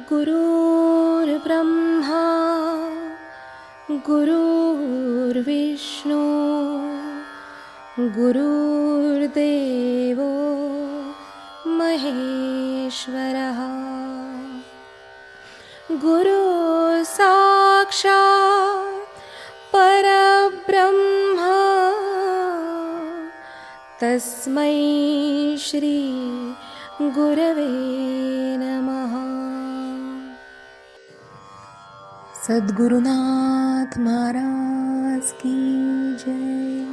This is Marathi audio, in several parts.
गुरुर्ब्रह्मा गुरुर्विष्णू गुरुर्देवो महेश्वरः गुरु साक्षात् परब्रह्म तस्मै श्री गुरवे नमः। सद्गुरुनाथ महाराज की जय।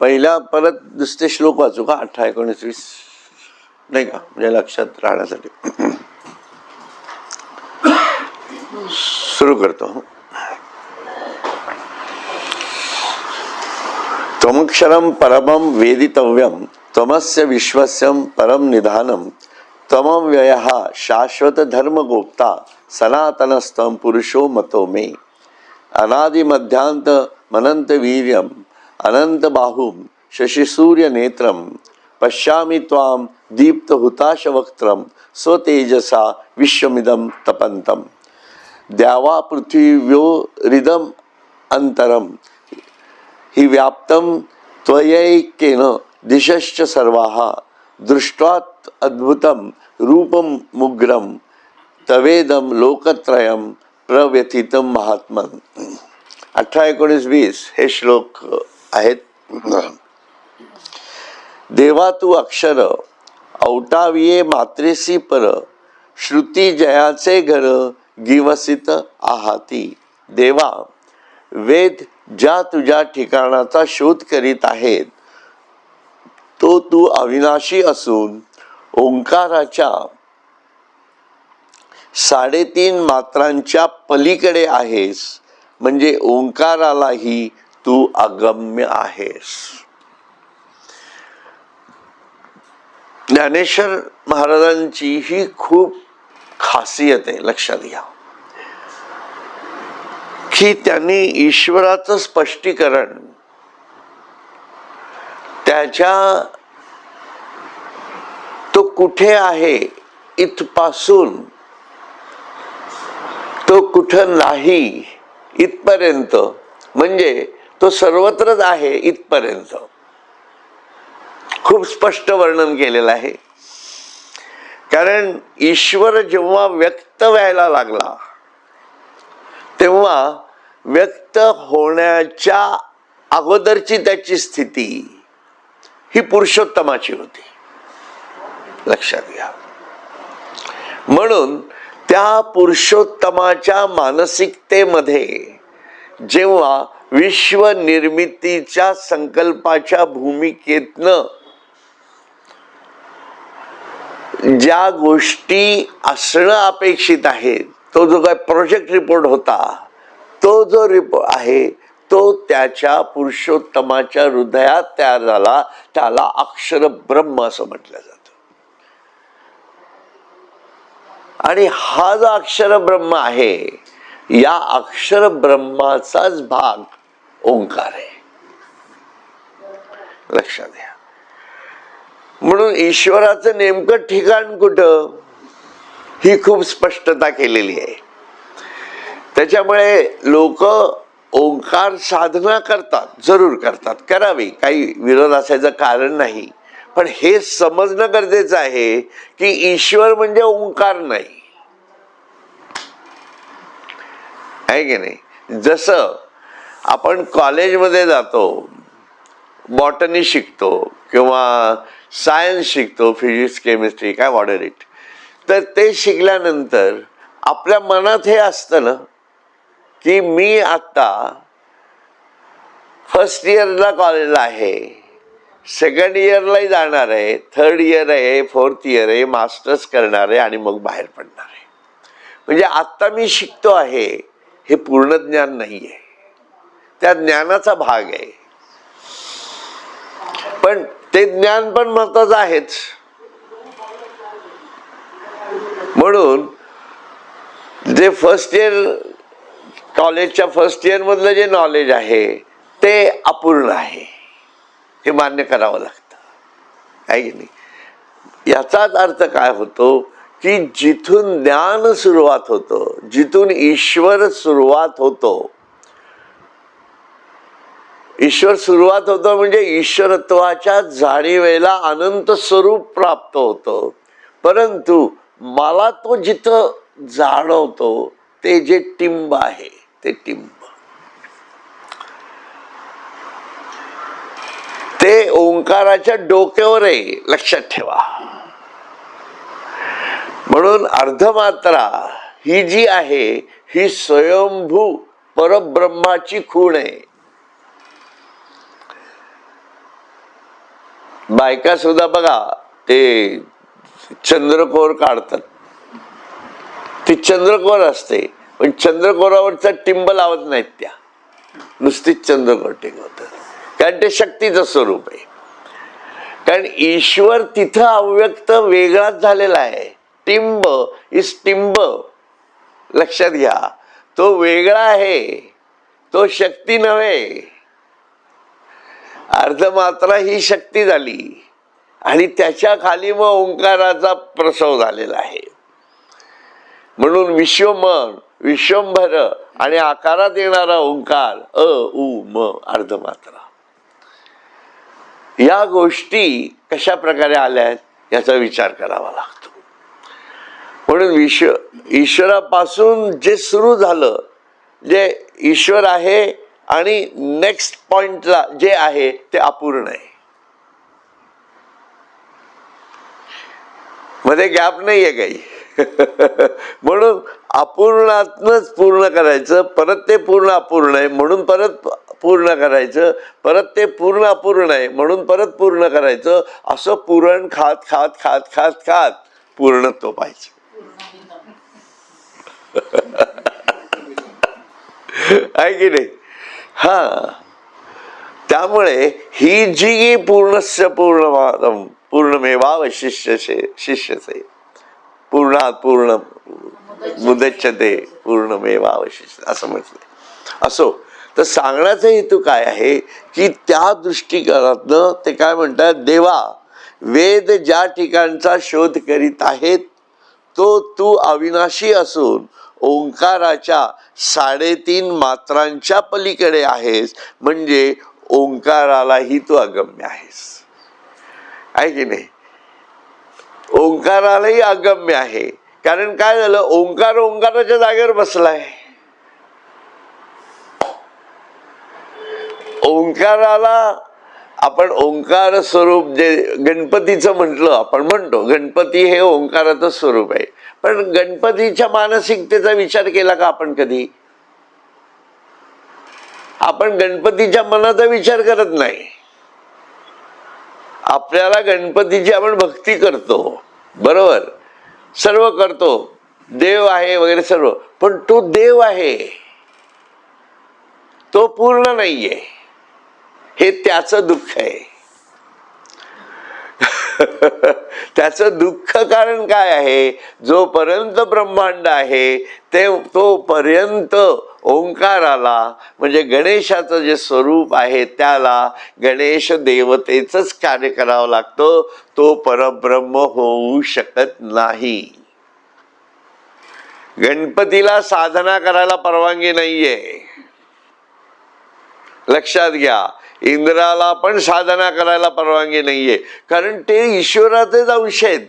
पहिला परत दुसरे श्लोक वाचू का? 18, 19, 20 नाही का, म्हणजे लक्षात राहण्यासाठी सुरू करतो. त्वमक्षरं परमं वेदितव्यं त्वमस्य विश्वस्यं परम निधानं त्वमव्ययः शाश्वत धर्मगोप्ता सनातनस्तं पुरुषो मतो मे अनादि मध्यांत मनंत वीर्यं अनंत बाहुं शशिसूर्य नेत्रं पश्यामि त्वां दीप्त हुताशवक्त्रं स्वतेजसा विश्वमिदं तपन्तं द्यावा पृथिव्योरिदं अंतरं हि व्याप्तं त्वयैकेन दिशश्च सर्वाः दृष्ट्वात् अद्भुतं रूपं मुग्रं तवेदं लोकत्रयं प्रव्यथितं महात्मन. 18, 19, 20 हे श्लोक आहेत. देवा तू अक्षर औटाविये मात्रेसी पर श्रुती जयाचे घर गिवसित आहाती. देवा वेद ज्या तुझ्या ठिकाणाचा शोध करीत आहेत तो तू अविनाशी असून ओंकाराच्या 3.5 मात्रांच्या पलीकडे आहेस, म्हणजे ओंकारालाही तू अगम्य आहेस. ज्ञानेश्वर महाराजांची ही खूप खासियत आहे, लक्षात घ्या की त्यांनी ईश्वराचं स्पष्टीकरण त्याच्या तो कुठे आहे इथपासून तो कुठं नाही इथपर्यंत, म्हणजे तो सर्वत्रच आहे इथपर्यंत खूप स्पष्ट वर्णन केलेलं आहे. कारण ईश्वर जेव्हा व्यक्त व्हायला लागला तेव्हा व्यक्त होण्याच्या अगोदरची त्याची स्थिती ही पुरुषोत्तमाची होती, लक्षात घ्या. म्हणून त्या पुरुषोत्तमाच्या मानसिकतेमध्ये जेव्हा विश्व निर्मितीच्या संकल्पाच्या भूमिकेतनं ज्या गोष्टी असणं अपेक्षित आहे, तो जो काय प्रोजेक्ट रिपोर्ट होता, तो जो रिपोर्ट आहे तो त्याच्या पुरुषोत्तमाच्या हृदयात तयार झाला, त्याला अक्षर ब्रह्म असं म्हटलं जातं. आणि हा जो अक्षर ब्रह्म आहे, या अक्षर ब्रह्माचाच भाग ओंकार आहे, लक्षात घ्या. म्हणून ईश्वराचं नेमकं ठिकाण कुठं ही खूप स्पष्टता केलेली आहे. त्याच्यामुळे लोक ओंकार साधना करतात, जरूर करतात, करावी, काही विरोध असायचं कारण नाही. पण हे समजणं गरजेचं आहे की ईश्वर म्हणजे ओंकार नाही, आहे की नाही. जसं आपण कॉलेजमध्ये जातो, बॉटनी शिकतो किंवा सायन्स शिकतो, फिजिक्स केमिस्ट्री काय ऑर्डर इट, तर ते शिकल्यानंतर आपल्या मनात हे असतं ना की मी आता फर्स्ट इयरला कॉलेजला आहे, सेकंड इयरलाही जाणार आहे, थर्ड इयर आहे, फोर्थ इयर आहे, मास्टर्स करणार आहे आणि मग बाहेर पडणार आहे. म्हणजे आता मी शिकतो आहे हे पूर्ण ज्ञान नाही आहे, त्या ज्ञानाचा भाग आहे. पण ते ज्ञान पण महत्वाचं आहेच. म्हणून जे फर्स्ट इयर कॉलेजच्या फर्स्ट इयर मधलं जे नॉलेज आहे ते अपूर्ण आहे, हे मान्य करावं लागतं, आहे की नाही. याचाच अर्थ काय होतो की जिथून ज्ञान सुरुवात होतं, जिथून ईश्वर सुरुवात होतो, ईश्वर सुरुवात होतं म्हणजे ईश्वरत्वाच्या जाणीवेला अनंत स्वरूप प्राप्त होतं. परंतु मला तो जिथं जाणवतो ते जे टिंब आहे, ते टिंब, ते ओंकाराच्या डोक्यावर आहे, लक्षात ठेवा. म्हणून अर्धमात्रा ही जी आहे ही स्वयंभू परब्रह्माची खूण आहे. बायका सुद्धा बघा ते चंद्रकोर काढतात, ती चंद्रकोर असते पण चंद्रकोरावरचा टिंब लावत नाहीत, त्या नुसतीच चंद्रकोर टिंबवतात, कारण ते शक्तीचं स्वरूप आहे. कारण ईश्वर तिथं अव्यक्त वेगळाच झालेला आहे. टिंब इज टिंब, लक्षात घ्या, तो वेगळा आहे, तो शक्ती नव्हे. अर्धमात्रा ही शक्ती झाली आणि त्याच्या खाली मग ओंकाराचा प्रसव झालेला आहे. म्हणून विश्वमन, विश्वंभर आणि आकारात येणारा ओंकार अ उ म अर्धमात्रा, या गोष्टी कशा प्रकारे आल्या आहेत याचा विचार करावा लागतो. म्हणून ईश्वरापासून जे सुरू झालं, जे ईश्वर आहे आणि नेक्स्ट पॉइंटला जे आहे ते अपूर्ण आहे, मध्ये गॅप नाहीये काही. म्हणून अपूर्णातनच पूर्ण करायचं, परत ते पूर्ण अपूर्ण आहे म्हणून परत पूर्ण करायचं, परत ते पूर्ण अपूर्ण आहे म्हणून परत पूर्ण करायचं, असं पुरण खात खात खात खात खात पूर्णत्व पाहिजे. आहे की नाही? हा, त्यामुळे ही जी पूर्णस्य पूर्णमेवावशिष्यते शिष्यते पूर्णात पूर्ण मुदच्यते पूर्णमेवावशिष्यते असं म्हटलं. असो, तर सांगण्याचा हेतू काय आहे की त्या दृष्टिकोनातनं ते काय म्हणतात, देवा वेद ज्या ठिकाणचा शोध करीत आहेत तो तू अविनाशी असून ओंकाराच्या 3.5 मात्रांच्या पलीकडे आहेस, म्हणजे ओंकारालाही तू अगम्य आहेस. आहे की नाही? ओंकारालाही अगम्य आहे. कारण काय झालं, ओंकार ओंकाराच्या जागेवर बसलाय. ओंकाराला आपण ओंकार स्वरूप जे गणपतीचं म्हटलं, आपण म्हणतो गणपती हे ओंकाराचं स्वरूप आहे, पण गणपतीच्या मानसिकतेचा विचार केला का आपण कधी? आपण गणपतीच्या मनाचा विचार करत नाही. आपल्याला गणपतीची आपण भक्ती करतो, बरोबर, सर्व करतो, देव आहे वगैरे सर्व, पण तो देव आहे, तो पूर्ण नाहीये, हे त्याचं दुःख आहे. त्याचं दुःख कारण काय आहे, जोपर्यंत ब्रह्मांड आहे ते तोपर्यंत ओंकाराला म्हणजे गणेशाचं जे स्वरूप आहे त्याला गणेश देवतेचंच कार्य करावं लागतं, तो परब्रह्म होऊ शकत नाही. गणपतीला साधना करायला परवानगी नाहीये, लक्षात घ्या. इंद्राला पण साधना करायला परवानगी नाहीये, कारण ते ईश्वराचेच अंश आहेत.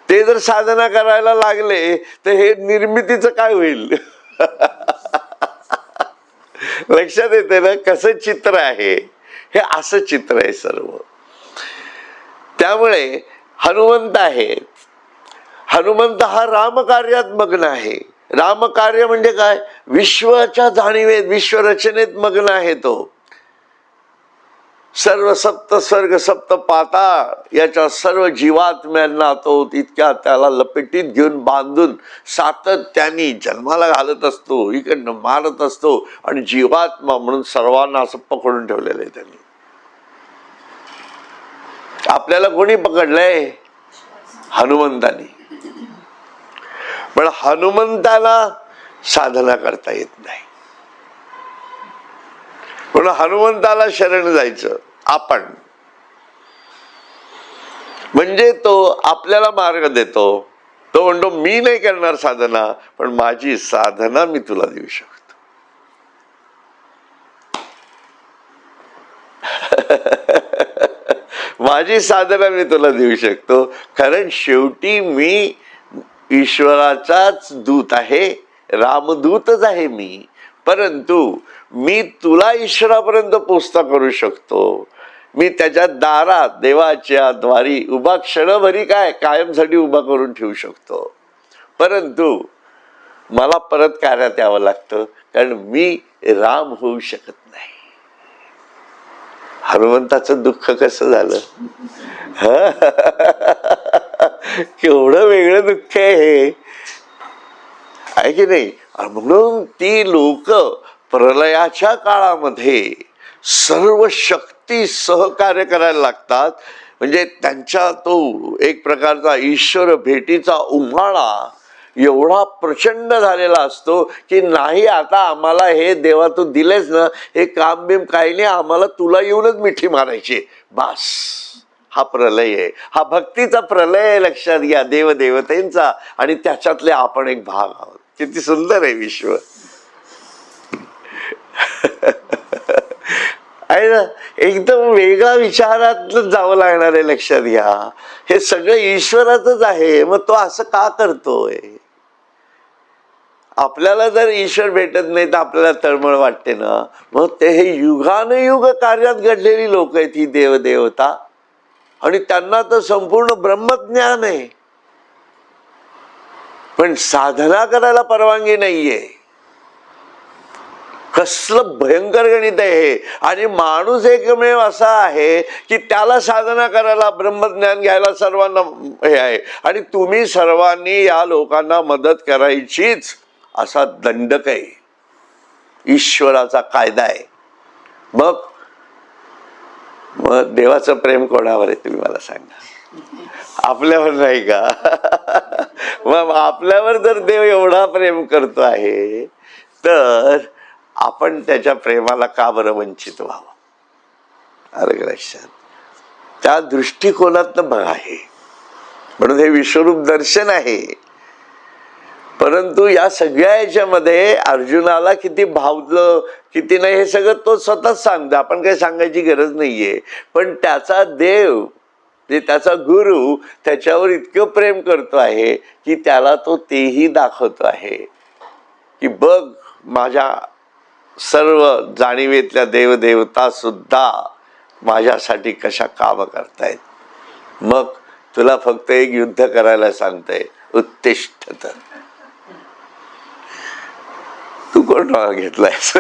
ते जर साधना करायला लागले तर हे निर्मितीचं काय होईल? लक्षात येते ना कसं चित्र आहे हे? असं चित्र आहे सर्व. त्यामुळे हनुमंत आहे, हनुमंत हा रामकार्यात मग्न आहे. रामकार्य म्हणजे काय? विश्वाच्या जाणीवेत, विश्वरचनेत मग्न आहे तो. सर्व सप्त स्वर्ग सप्त पाताळ याच्या सर्व जीवात्म्यांना तो तितक्या त्याला लपेटीत घेऊन बांधून सातत्याने जन्माला घालत असतो, इकडनं मारत असतो आणि जीवात्मा म्हणून सर्वांना असं पकडून ठेवलेलं आहे त्यांनी. आपल्याला कोणी पकडलंय? हनुमंतानी. पण हनुमंताला साधना करता येत नाही, पण हनुमंताला शरण जायचं आपण. म्हणजे तो आपल्याला मार्ग देतो. तो म्हणतो मी नाही करणार साधना, पण माझी साधना मी तुला देऊ शकतो. माझी साधना मी तुला देऊ शकतो, कारण शेवटी मी ईश्वराचाच दूत आहे, रामदूतच आहे मी. परंतु मी तुला ईश्वरापर्यंत पोचता करू शकतो. मी त्याच्या दारात देवाच्या द्वारी उभा क्षणभरी काय कायमसाठी उभा करून ठेवू शकतो. परंतु मला परत कार्यात यावं लागतं, कारण मी राम होऊ शकत नाही. हनुमंताचं दुःख कसं झालं, केवढं वेगळं दुःख आहे की नाही. म्हणून ती लोक प्रलयाच्या काळामध्ये सर्व शक्ती सहकार्य करायला लागतात. म्हणजे त्यांच्या तो एक प्रकारचा ईश्वर भेटीचा उम्हाळा एवढा प्रचंड झालेला असतो की नाही आता आम्हाला हे देवा तू दिलेस ना, हे काम बिम काही नाही, आम्हाला तुला येऊनच मिठी मारायची बास. हा प्रलय आहे, हा भक्तीचा प्रलय आहे. लक्षात घ्या, देवदेवतेंचा, आणि त्याच्यातले आपण एक भाग आहोत. किती सुंदर आहे विश्व आहे ना. एकदम वेगळा विचारात जावं लागणार आहे. लक्षात घ्या, हे सगळं ईश्वराचंच आहे. मग तो असं का करतोय? आपल्याला जर ईश्वर भेटत नाही तर आपल्याला तळमळ वाटते ना. मग ते हे युगानुयुग कार्यात घडलेली लोक आहेत ही देवदेवता, आणि त्यांना तर संपूर्ण ब्रह्मज्ञान आहे, पण साधना करायला परवानगी नाहीये. कसलं भयंकर गणित आहे हे. आणि माणूस एकमेव असा आहे की त्याला साधना करायला, ब्रह्मज्ञान घ्यायला सर्वांना हे आहे, आणि तुम्ही सर्वांनी या लोकांना मदत करायचीच असा दंडक आहे, ईश्वराचा कायदा आहे. मग देवाचं प्रेम कोणावर आहे तुम्ही मला सांगा? आपल्यावर नाही का? मग आपल्यावर जर देव एवढा प्रेम करतो आहे तर आपण त्याच्या प्रेमाला का बरं वंचित व्हावं? आलं का लक्षात? त्या दृष्टिकोनातनं बघा हे. म्हणून हे विश्वरूप दर्शन आहे. परंतु या सगळ्या याच्यामध्ये अर्जुनाला किती भावलं किती नाही हे सगळं तो स्वतःच सांगतो, आपण काही सांगायची गरज नाहीये. पण त्याचा देव, त्याचा गुरु त्याच्यावर इतकं प्रेम करतो आहे की त्याला तो तेही दाखवतो आहे की बघ, माझ्या सर्व जाणीवेतल्या देवदेवता सुद्धा माझ्यासाठी कशा काम करतायत. मग तुला फक्त एक युद्ध करायला सांगतंय, उत्तिष्ठत. तू कोण नाव घेतलायस?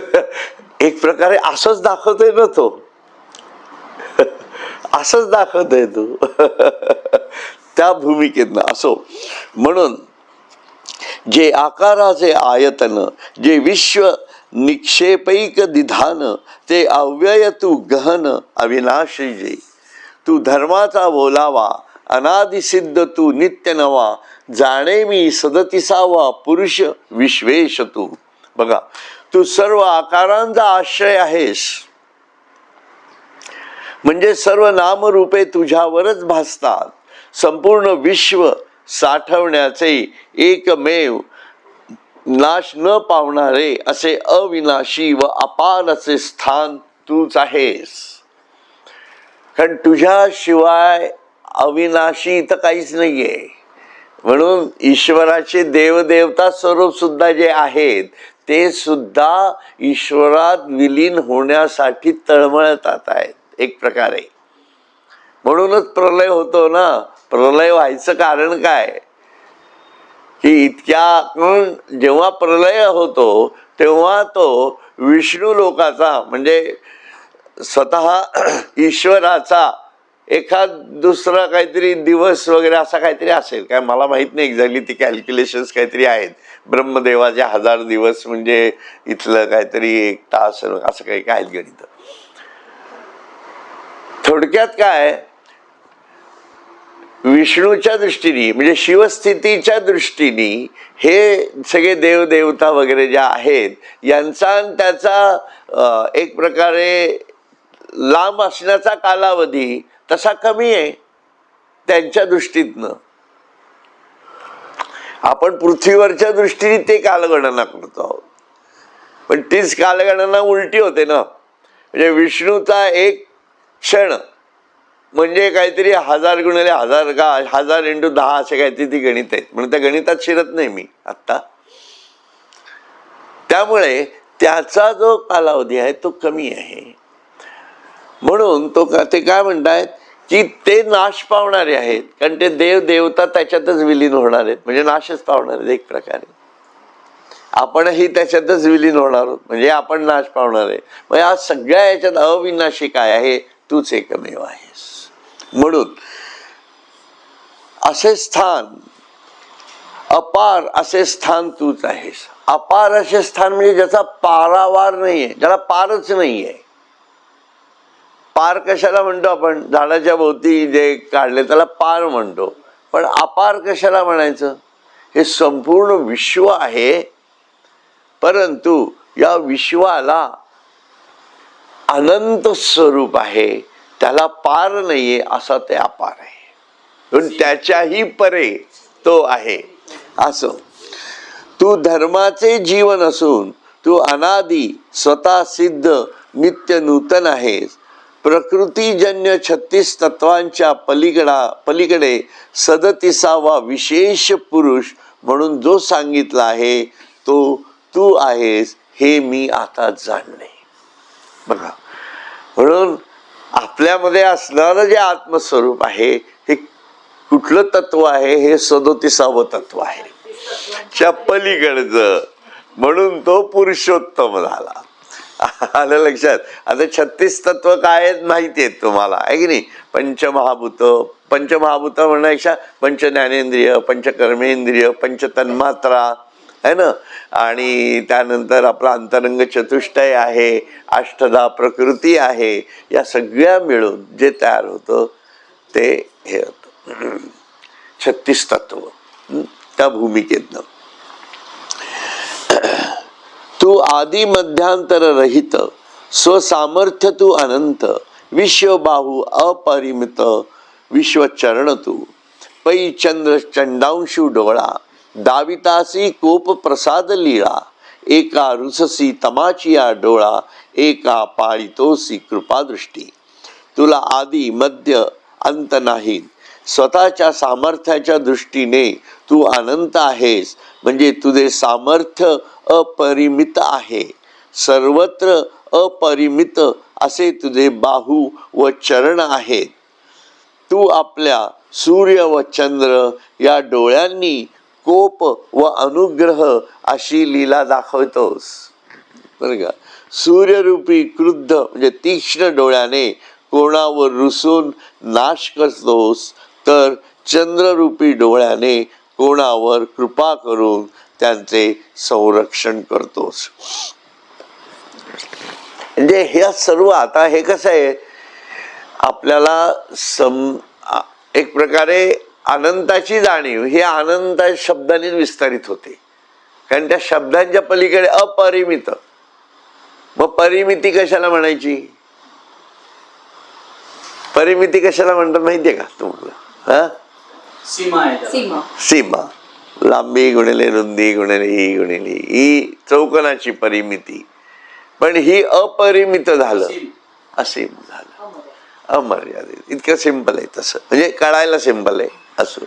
एक प्रकारे असंच दाखवतोय ना तो, असंच दाखवतोय तू त्या भूमिकेतनं. असो, म्हणून जे आकाराचे आयतन, जे विश्व निक्षेपैक दिधान, ते अव्यय तू गहन अविनाशी जे. तू धर्माचा बोलावा, अनादिसिद्ध तू नित्य नवा, जाणे मी सदतिसावा पुरुष विश्वेश तू. बघा, तू सर्व आकारांचा आश्रय आहेस, म्हणजे सर्व नामरूपे तुझ्यावरच भासतात. संपूर्ण विश्व साठवण्याचे एकमेव, नाश न पावणारे असे अविनाशी व अपार असे स्थान तूच आहेस. कारण तुझ्याशिवाय अविनाशी इथं काहीच नाहीये. म्हणून ईश्वराचे देवदेवता स्वरूप सुद्धा जे आहेत ते सुद्धा ईश्वरात विलीन होण्यासाठी तळमळतात आहेत एक प्रकारे. म्हणूनच प्रलय होतो ना. प्रलय व्हायचं कारण काय की इतक्या जेव्हा प्रलय होतो तेव्हा तो विष्णू लोकाचा, म्हणजे स्वतः ईश्वराचा एखाद दुसरा काहीतरी दिवस वगैरे असा काहीतरी असेल, काय मला माहित नाही एक्झॅक्टली, ती कॅल्क्युलेशन्स काहीतरी आहेत. ब्रह्मदेवाचे 1000 दिवस म्हणजे इथलं काहीतरी 1 तास असं काही काय गणित. थोडक्यात काय, विष्णूच्या दृष्टीने म्हणजे शिवस्थितीच्या दृष्टीने हे सगळे देवदेवता वगैरे ज्या आहेत यांचा त्याचा एक प्रकारे लांब असण्याचा कालावधी तसा कमी आहे. त्यांच्या दृष्टीतनं. आपण पृथ्वीवरच्या दृष्टीने ते कालगणना करतो आहोत, पण तीच कालगणना उलटी होते ना. म्हणजे विष्णूचा एक क्षण म्हणजे काहीतरी 1000 गुणिले 1000 का 1000 × 10 असे काहीतरी ती गणित आहेत, म्हणून त्या गणितात शिरत नाही मी आत्ता. त्यामुळे त्याचा जो कालावधी आहे तो कमी आहे. म्हणून ते काय म्हणतायत की ते नाश पावणारे आहेत, कारण ते देव देवता त्याच्यातच विलीन होणार आहेत, म्हणजे नाशच पावणार आहेत एक प्रकारे. आपणही त्याच्यातच विलीन होणार आहोत, म्हणजे आपण नाश पावणार आहे. मग या सगळ्या याच्यात अविनाशी काय आहे? तूच एकमेव आहेस. म्हणून असे स्थान, अपार असे स्थान तूच आहेस. अपार असे स्थान म्हणजे ज्याचा पारावार नाहीये, ज्याला पारच नाहीये. पार कशाला म्हणतो आपण? झाडाच्या भोवती जे काढले त्याला पार म्हणतो, पण अपार कशाला म्हणायचं? हे संपूर्ण विश्व आहे, परंतु या विश्वाला अनंत स्वरूप आहे, त्याला पार नाहीये, असा ते अपार आहे. पण त्याच्याही परे तो आहे. असं तू धर्माचे जीवन असून तू अनादी स्वतः सिद्ध नित्य नूतन आहेस. प्रकृतीजन्य 36 तत्वांच्या पलीकडे 37वा विशेष पुरुष म्हणून जो सांगितला आहे तो तू आहेस, हे मी आता जाणले. बघा, म्हणून आपल्यामध्ये असणारं जे आत्मस्वरूप आहे हे कुठलं तत्व आहे? हे 37वं तत्व आहे, च्या पलीकडचं, म्हणून तो पुरुषोत्तम झाला. आलं लक्षात? आता 36 तत्व काय आहेत माहिती आहेत तुम्हाला, आहे की नाही? पंचमहाभूत म्हणण्यापेक्षा पंच ज्ञानेंद्रिय, पंचकर्मेंद्रिय, पंचतन्मात्रा आहे ना, आणि त्यानंतर आपला अंतरंग चतुष्टय आहे, अष्टधा प्रकृती आहे. या सगळ्या मिळून जे तयार होतं ते हे होतं 36 तत्व. त्या भूमिकेतनं तू आदि मध्यांतर रहित, स्वसामर्थ्य तू अनंत, विश्वबाहू अपरिमित, विश्वचरण तू. पै चंद्र चंडांशु डोळा, दावितासी कोप प्रसाद लीळा. एका रुससी तमाचिया डोळा, एका पाळितोसी कृपादृष्टी. तुला आदि मध्य अंत नाही. स्वतःच्या सामर्थ्याच्या दृष्टीने तू अनंत आहेस, म्हणजे तुझे सामर्थ्य अपरिमित आहे. सर्वत्र अपरिमित असे तुझे बाहू व चरण आहेत. तू आपल्या सूर्य व चंद्र या डोळ्यांनी कोप व अनुग्रह अशी लीला दाखवतोस. बरं का? सूर्यरूपी क्रुद्ध म्हणजे तीक्ष्ण डोळ्याने कोणावर रुसून नाश करतोस, तर चंद्ररूपी डोळ्याने कोणावर कृपा करून त्यांचे संरक्षण करतोस. म्हणजे हे सर्व आता हे कसं आहे, आपल्याला एक प्रकारे अनंताची जाणीव ही अनंत शब्दाने विस्तारित होते, कारण त्या शब्दांच्या पलीकडे अपरिमित. मग परिमिती कशाला म्हणायची? परिमिती कशाला म्हणतात माहितीये का तुम्हाला? सीमा, लांबी गुणिले रुंदी गुणिले ही गुणिले ही चौकोनाची परिमिती. पण ही अपरिमित झालं, असीम झालं, अमर्यादित. इतकं सिंपल आहे. तसं म्हणजे कळायला सिंपल आहे. असं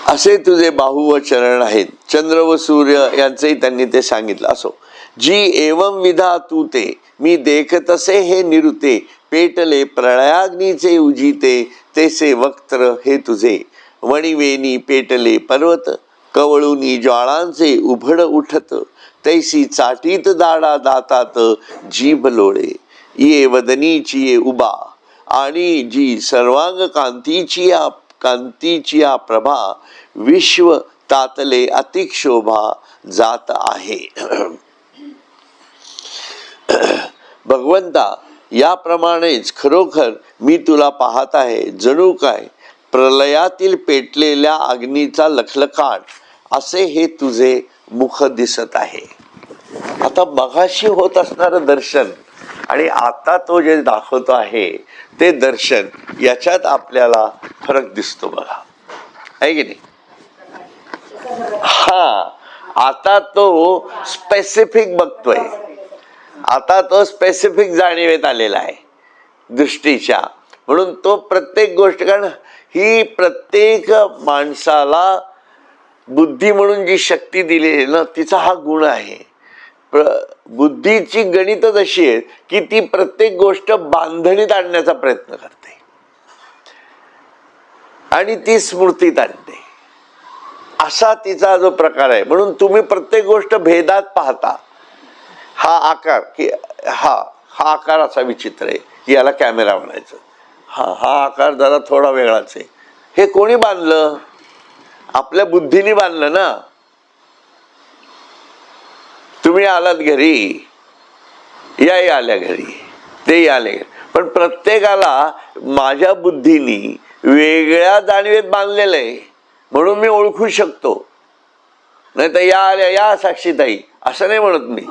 असे तुझे बाहू व चरण आहेत. चंद्र व सूर्य यांचेही त्यांनी ते सांगितलं. असो जी एवं विधा तू ते मी देखतसे हे निरुते. पेटले प्रळयाग्नीचे उजिते तेसे वक्त्र हे तुझे. वणिवेनी पेटले पर्वत कवळुनी ज्वाळांचे उभड उठत. तैसी चाटीत दाडा दातात जीभ लोळे. ये वदनीची ये उबा आणि जी सर्वांग कांतीची या प्रभा. विश्व तातले अतिक्षोभा जात आहे. भगवंता, याप्रमाणेच खरोखर मी तुला पाहत आहे. जणू काय प्रलयातील पेटलेल्या अग्नीचा लखलखाट असे हे तुझे मुख दिसत आहे. आता मगाशी होत असणारं दर्शन आणि आता तो जे दाखवतो आहे ते दर्शन, याच्यात आपल्याला फरक दिसतो बघा, आहे की नाही? हा, आता तो स्पेसिफिक बघतोय, आता तो स्पेसिफिक जाणीवेत आलेला आहे दृष्टीच्या. म्हणून तो प्रत्येक गोष्ट, कारण ही प्रत्येक माणसाला बुद्धी म्हणून जी शक्ती दिली आहे ना, तिचा हा गुण आहे. बुद्धीची गणितच अशी आहे की ती प्रत्येक गोष्ट बांधणीत आणण्याचा प्रयत्न करते आणि ती स्मृतीत आणते, असा तिचा जो प्रकार आहे. म्हणून तुम्ही प्रत्येक गोष्ट भेदात पाहता. हा आकार की हा आकार असा विचित्र आहे की याला कॅमेरा म्हणायचं, हा आकार जरा थोडा वेगळाच आहे. हे कोणी बांधलं? आपल्या बुद्धीने बांधलं ना. तुम्ही आलात घरी, याही आल्या घरी, तेही आले, पण प्रत्येकाला माझ्या बुद्धीनी वेगळ्या जाणीवेत बांधलेलं आहे, म्हणून मी ओळखू शकतो. नाही तर या आल्या, या साक्षीताई असं नाही म्हणत मी,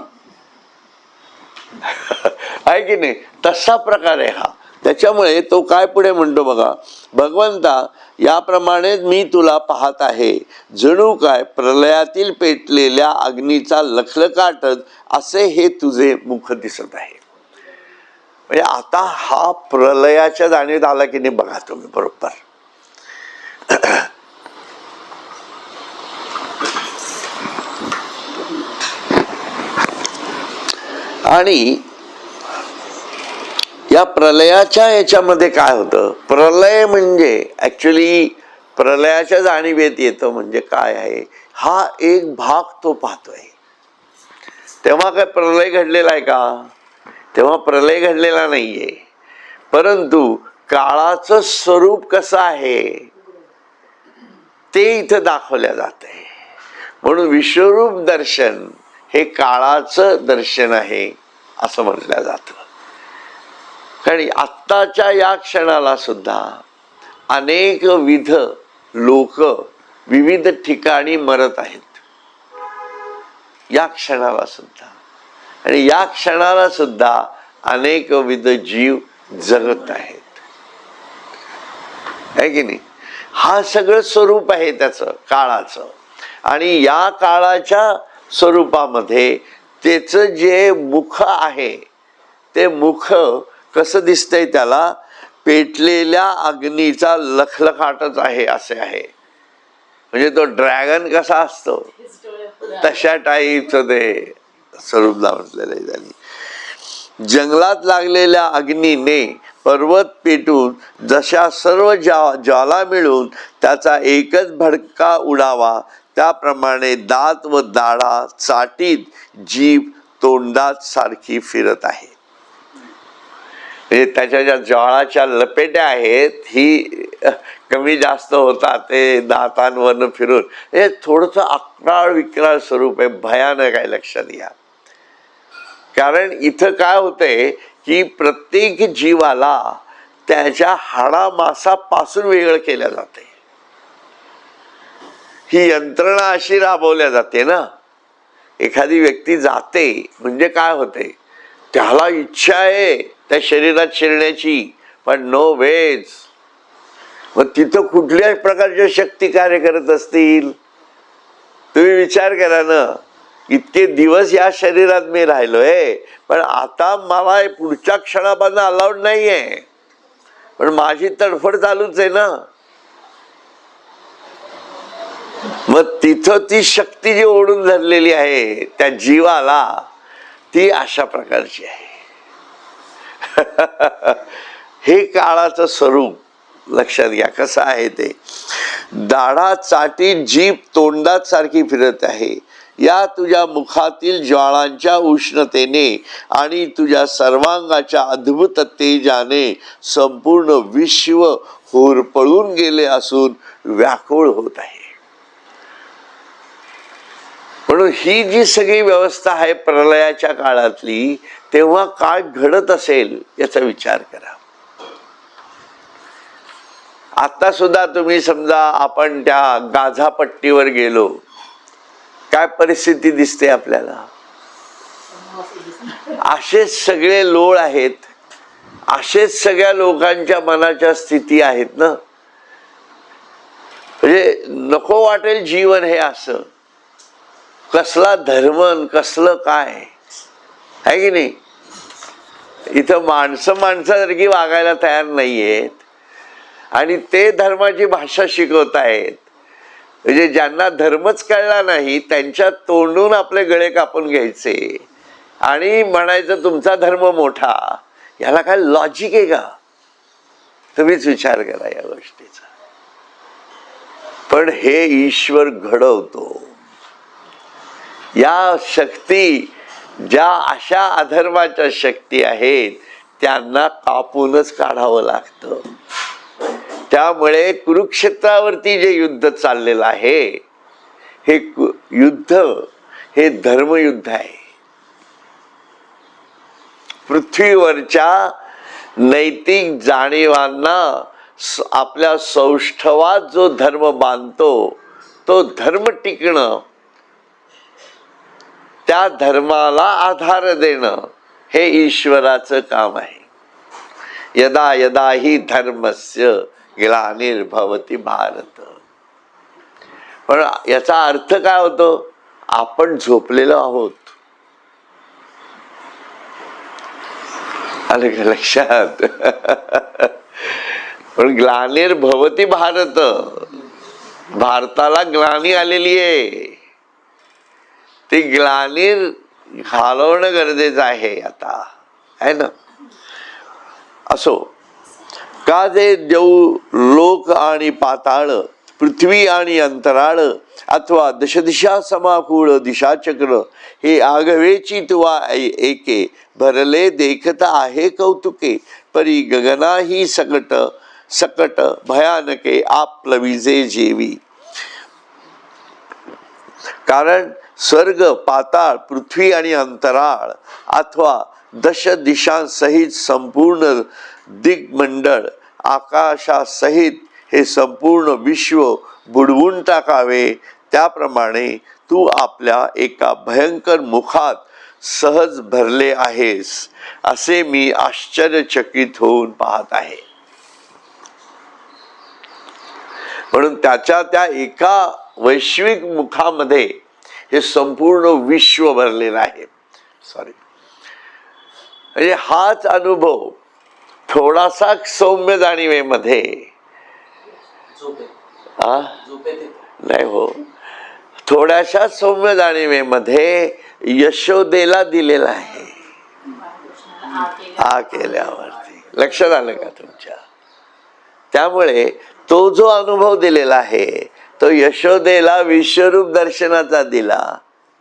आहे की नाही? तसा प्रकार आहे हा. त्याच्यामुळे तो काय पुढे म्हणतो बघा, भगवंता याप्रमाणे मी तुला पाहत आहे, जणू काय प्रलयातील पेटलेल्या अग्नीचा लखलखाटच असे हे तुझे मुख दिसत आहे. म्हणजे आता हा प्रलयाच्या जाणीवेत आला की नाही बघा तुम्ही बरोबर. आणि या प्रलयाच्या याच्यामध्ये काय होतं, प्रलय म्हणजे ऍक्च्युली प्रलयाच्या जाणीवेत येतं म्हणजे काय आहे, हा एक भाग तो पाहतोय. तेव्हा काय प्रलय घडलेला आहे का? तेव्हा प्रलय घडलेला नाहीये, परंतु काळाचं स्वरूप कसं आहे ते इथं दाखवल्या जाते. म्हणून विश्वरूप दर्शन हे काळाचं दर्शन आहे असं म्हटलं जातं. कारण आत्ताच्या या क्षणाला सुद्धा अनेक विध लोक विविध ठिकाणी मरत आहेत, या क्षणाला सुद्धा, आणि या क्षणाला सुद्धा अनेक विध जीव जगत आहेत, आहे की नाही? हा सगळं स्वरूप आहे त्याचं काळाचं. आणि या काळाच्या स्वरूपामध्ये त्याचं जे मुख आहे ते मुख कसं दिसतंय, त्याला पेटलेल्या अग्नीचा लखलखाटच आहे असे आहे. म्हणजे तो ड्रॅगन कसा असतो तशा टाईपचं ते स्वरूप म्हटलेलं आहे त्यांनी. जंगलात लागलेल्या अग्नीने पर्वत पेटून जशा सर्व ज्वाला मिळून त्याचा एकच भडका उडावा, त्याप्रमाणे दात व दाढा चाटीत जीभ तोंडात सारखी फिरत आहे. म्हणजे त्याच्या ज्या ज्वाळाच्या लपेट्या आहेत ही कमी जास्त होतात ते दातांवरनं फिरून. हे थोडंसं अक्राळ विक्राळ स्वरूप आहे, भयानक आहे, लक्षात घ्या. कारण इथं काय होतंय की प्रत्येक जीवाला त्याच्या हाडामासापासून वेगळं केल्या जाते. ही यंत्रणा अशी राबवल्या जाते ना. एखादी व्यक्ती जाते म्हणजे काय होते, त्याला इच्छा आहे त्या शरीरात शिरण्याची, पण नो वेज. मग तिथं कुठल्याच प्रकारच्या शक्ती कार्य करत असतील? तुम्ही विचार करा ना, इतके दिवस या शरीरात मी राहिलोय, पण आता मला पुढच्या क्षणापासून अलाउड नाहीये, पण माझी तडफड चालूच आहे ना. मग तिथं ती शक्ती जी ओढून धरलेली आहे त्या जीवाला, ती अशा प्रकारची आहे. हे काळाचं स्वरूप लक्षात घ्या कसं आहे ते. दाढा चाटी जीभ तोंडात सारखी फिरत आहे. या तुझ्या मुखातील ज्वाळांच्या उष्णतेने आणि तुझ्या सर्वांगाच्या अद्भुत तेजाने संपूर्ण विश्व होरपळून गेले असून व्याकुळ होत आहे. म्हणून ही जी सगळी व्यवस्था आहे प्रलयाच्या काळातली, तेव्हा काय घडत असेल याचा विचार करा. आता सुद्धा तुम्ही समजा आपण त्या गाझा पट्टीवर गेलो, काय परिस्थिती दिसते आपल्याला? असेच सगळे लोळ आहेत, असेच सगळ्या लोकांच्या मनाच्या स्थिती आहेत ना. म्हणजे नको वाटेल जीवन हे असं. कसला धर्म कसलं काय आहे की नाही. इथं माणसं माणसासारखी वागायला तयार नाहीयेत आणि ते धर्माची भाषा शिकवत आहेत. म्हणजे ज्यांना धर्मच कळला नाही त्यांच्या तोंडून आपले गळे कापून घ्यायचे आणि म्हणायचं तुमचा धर्म मोठा. याला काय लॉजिक आहे का? तुम्हीच विचार करा या गोष्टीचा. पण हे ईश्वर घडवतो. या शक्ती ज्या अशा अधर्माच्या शक्ती आहेत त्यांना कापूनच काढावं लागतं. त्यामुळे कुरुक्षेत्रावरती जे युद्ध चाललेलं आहे हे युद्ध हे धर्मयुद्ध आहे. पृथ्वीवरच्या नैतिक जाणीवांना आपल्या सौष्ठवात जो धर्म बांधतो तो धर्म टिकणं, त्या धर्माला आधार देणं हे ईश्वराचं काम आहे. यदा यदा ही धर्मस्य ग्लानिर्भवति भारत. पण याचा अर्थ काय होतो? आपण झोपलेलो आहोत. आलं का लक्षात? पण ग्लानिर्भवति भारत, भारताला ग्लानी आलेली आहे. ती ग्लानी घालवणं गरजेचं आहे आता, आहे ना. असो का जे देऊ लोक आणि पाताळ, पृथ्वी आणि अंतराळ, अथवा दशदिशा समाकूळ दिशाचक्र, हे आगवेची तुवा एके, भरले देखत आहे कौतुके, परी गगना ही सकट सकट भयानके आपलविजे जेवी. कारण स्वर्ग, पाताळ, पृथ्वी आणि अंतराळ अथवा दश दिशांसहित संपूर्ण दिग्मंडळ, आकाशासहित हे संपूर्ण विश्व बुडवून टाकावे, त्याप्रमाणे तू आपल्या एका भयंकर मुखात सहज भरले आहेस, असे मी आश्चर्यचकित होऊन पाहत आहे. म्हणून त्याच्या त्या एका वैश्विक मुखामध्ये हे संपूर्ण विश्व भरलेलं आहे. म्हणजे हाच अनुभव थोडासा सौम्य जाणीवेमध्ये नाही हो, थोड्याशा सौम्य जाणीवेमध्ये यशोदेला दिलेला आहे. हा केल्यावरती लक्षात आलं का तुमच्या? त्यामुळे तो जो अनुभव दिलेला आहे तो यशोदेला विश्वरूप दर्शनाचा दिला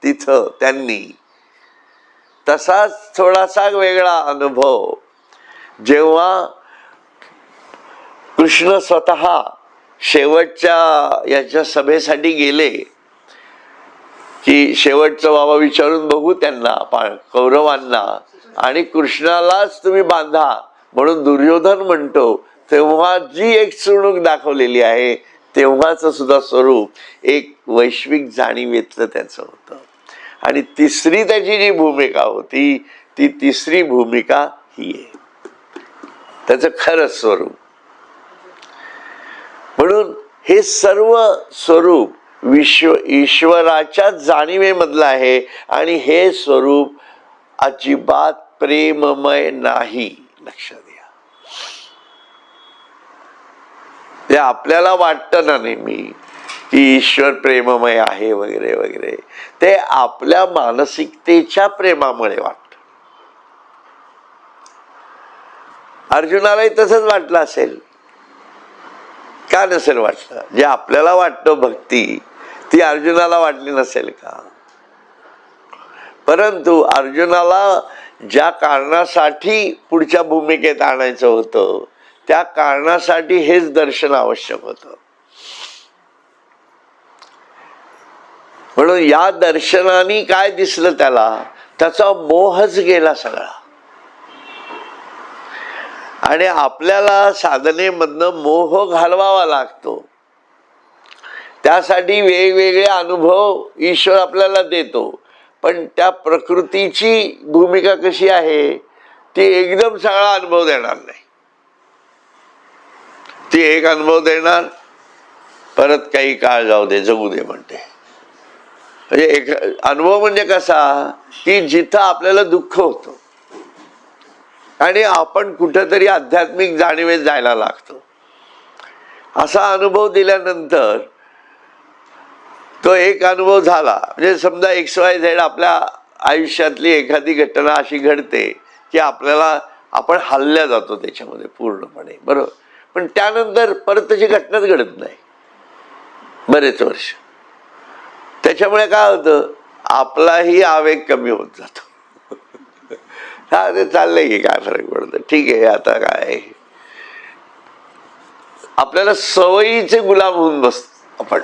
तिथं त्यांनी. तसाच थोडासा वेगळा अनुभव जेव्हा कृष्ण स्वतः शेवटच्या याच्या सभेसाठी गेले की शेवटचं बाबा विचारून बघू त्यांना कौरवांना, आणि कृष्णालाच तुम्ही बांधा म्हणून दुर्योधन म्हणतो, तेव्हा जी एक चुणूक दाखवलेली आहे तेव्हाच सुद्धा स्वरूप एक वैश्विक जाणीवेतलं त्याचं होतं. आणि तिसरी त्याची जी भूमिका होती ती तिसरी भूमिका ही आहे त्याचं खरं स्वरूप. म्हणून हे सर्व स्वरूप ईश्वराच्या जाणीवेमधलं आहे आणि हे स्वरूप अजिबात प्रेममय नाही. लक्षात घ्या. ते आपल्याला वाटतं ना नेहमी की ईश्वर प्रेममय आहे वगैरे वगैरे, ते आपल्या मानसिकतेच्या प्रेमामुळे वाटतं. अर्जुनालाही तसंच वाटलं असेल का? नसेल वाटलं? जे आपल्याला वाटतं भक्ती ती अर्जुनाला वाटली नसेल का? परंतु अर्जुनाला ज्या कारणासाठी पुढच्या भूमिकेत आणायचं होतं त्या कारणासाठी हेच दर्शन आवश्यक होतं. म्हणून या दर्शनाने काय दिसलं त्याला? त्याचा मोहच गेला सगळा. आणि आपल्याला साधनेमधनं मोह घालवावा लागतो. त्यासाठी वेगवेगळे अनुभव ईश्वर आपल्याला देतो. पण त्या प्रकृतीची भूमिका कशी आहे, ती एकदम सगळा अनुभव देणार नाही. ती एक अनुभव देणार, परत काही काळ जाऊ दे, जगू दे म्हणते. म्हणजे एक अनुभव म्हणजे कसा, की जिथं आपल्याला दुःख होतं आणि आपण कुठेतरी आध्यात्मिक जाणीवेत जायला लागतो, असा अनुभव दिल्यानंतर तो एक अनुभव झाला. म्हणजे समजा XYZ आपल्या आयुष्यातली एखादी घटना अशी घडते की आपण हल्ल्या जातो त्याच्यामध्ये पूर्णपणे, बरोबर. पण त्यानंतर परत तशी घटनाच घडत नाही बरेच वर्ष. त्याच्यामुळे काय होतं, आपलाही आवेग कमी होत जातो. हा, ते चाललंय की काय फरक पडतो, ठीक आहे, आता काय, आपल्याला सवयीचे गुलाम होऊन बसतो आपण.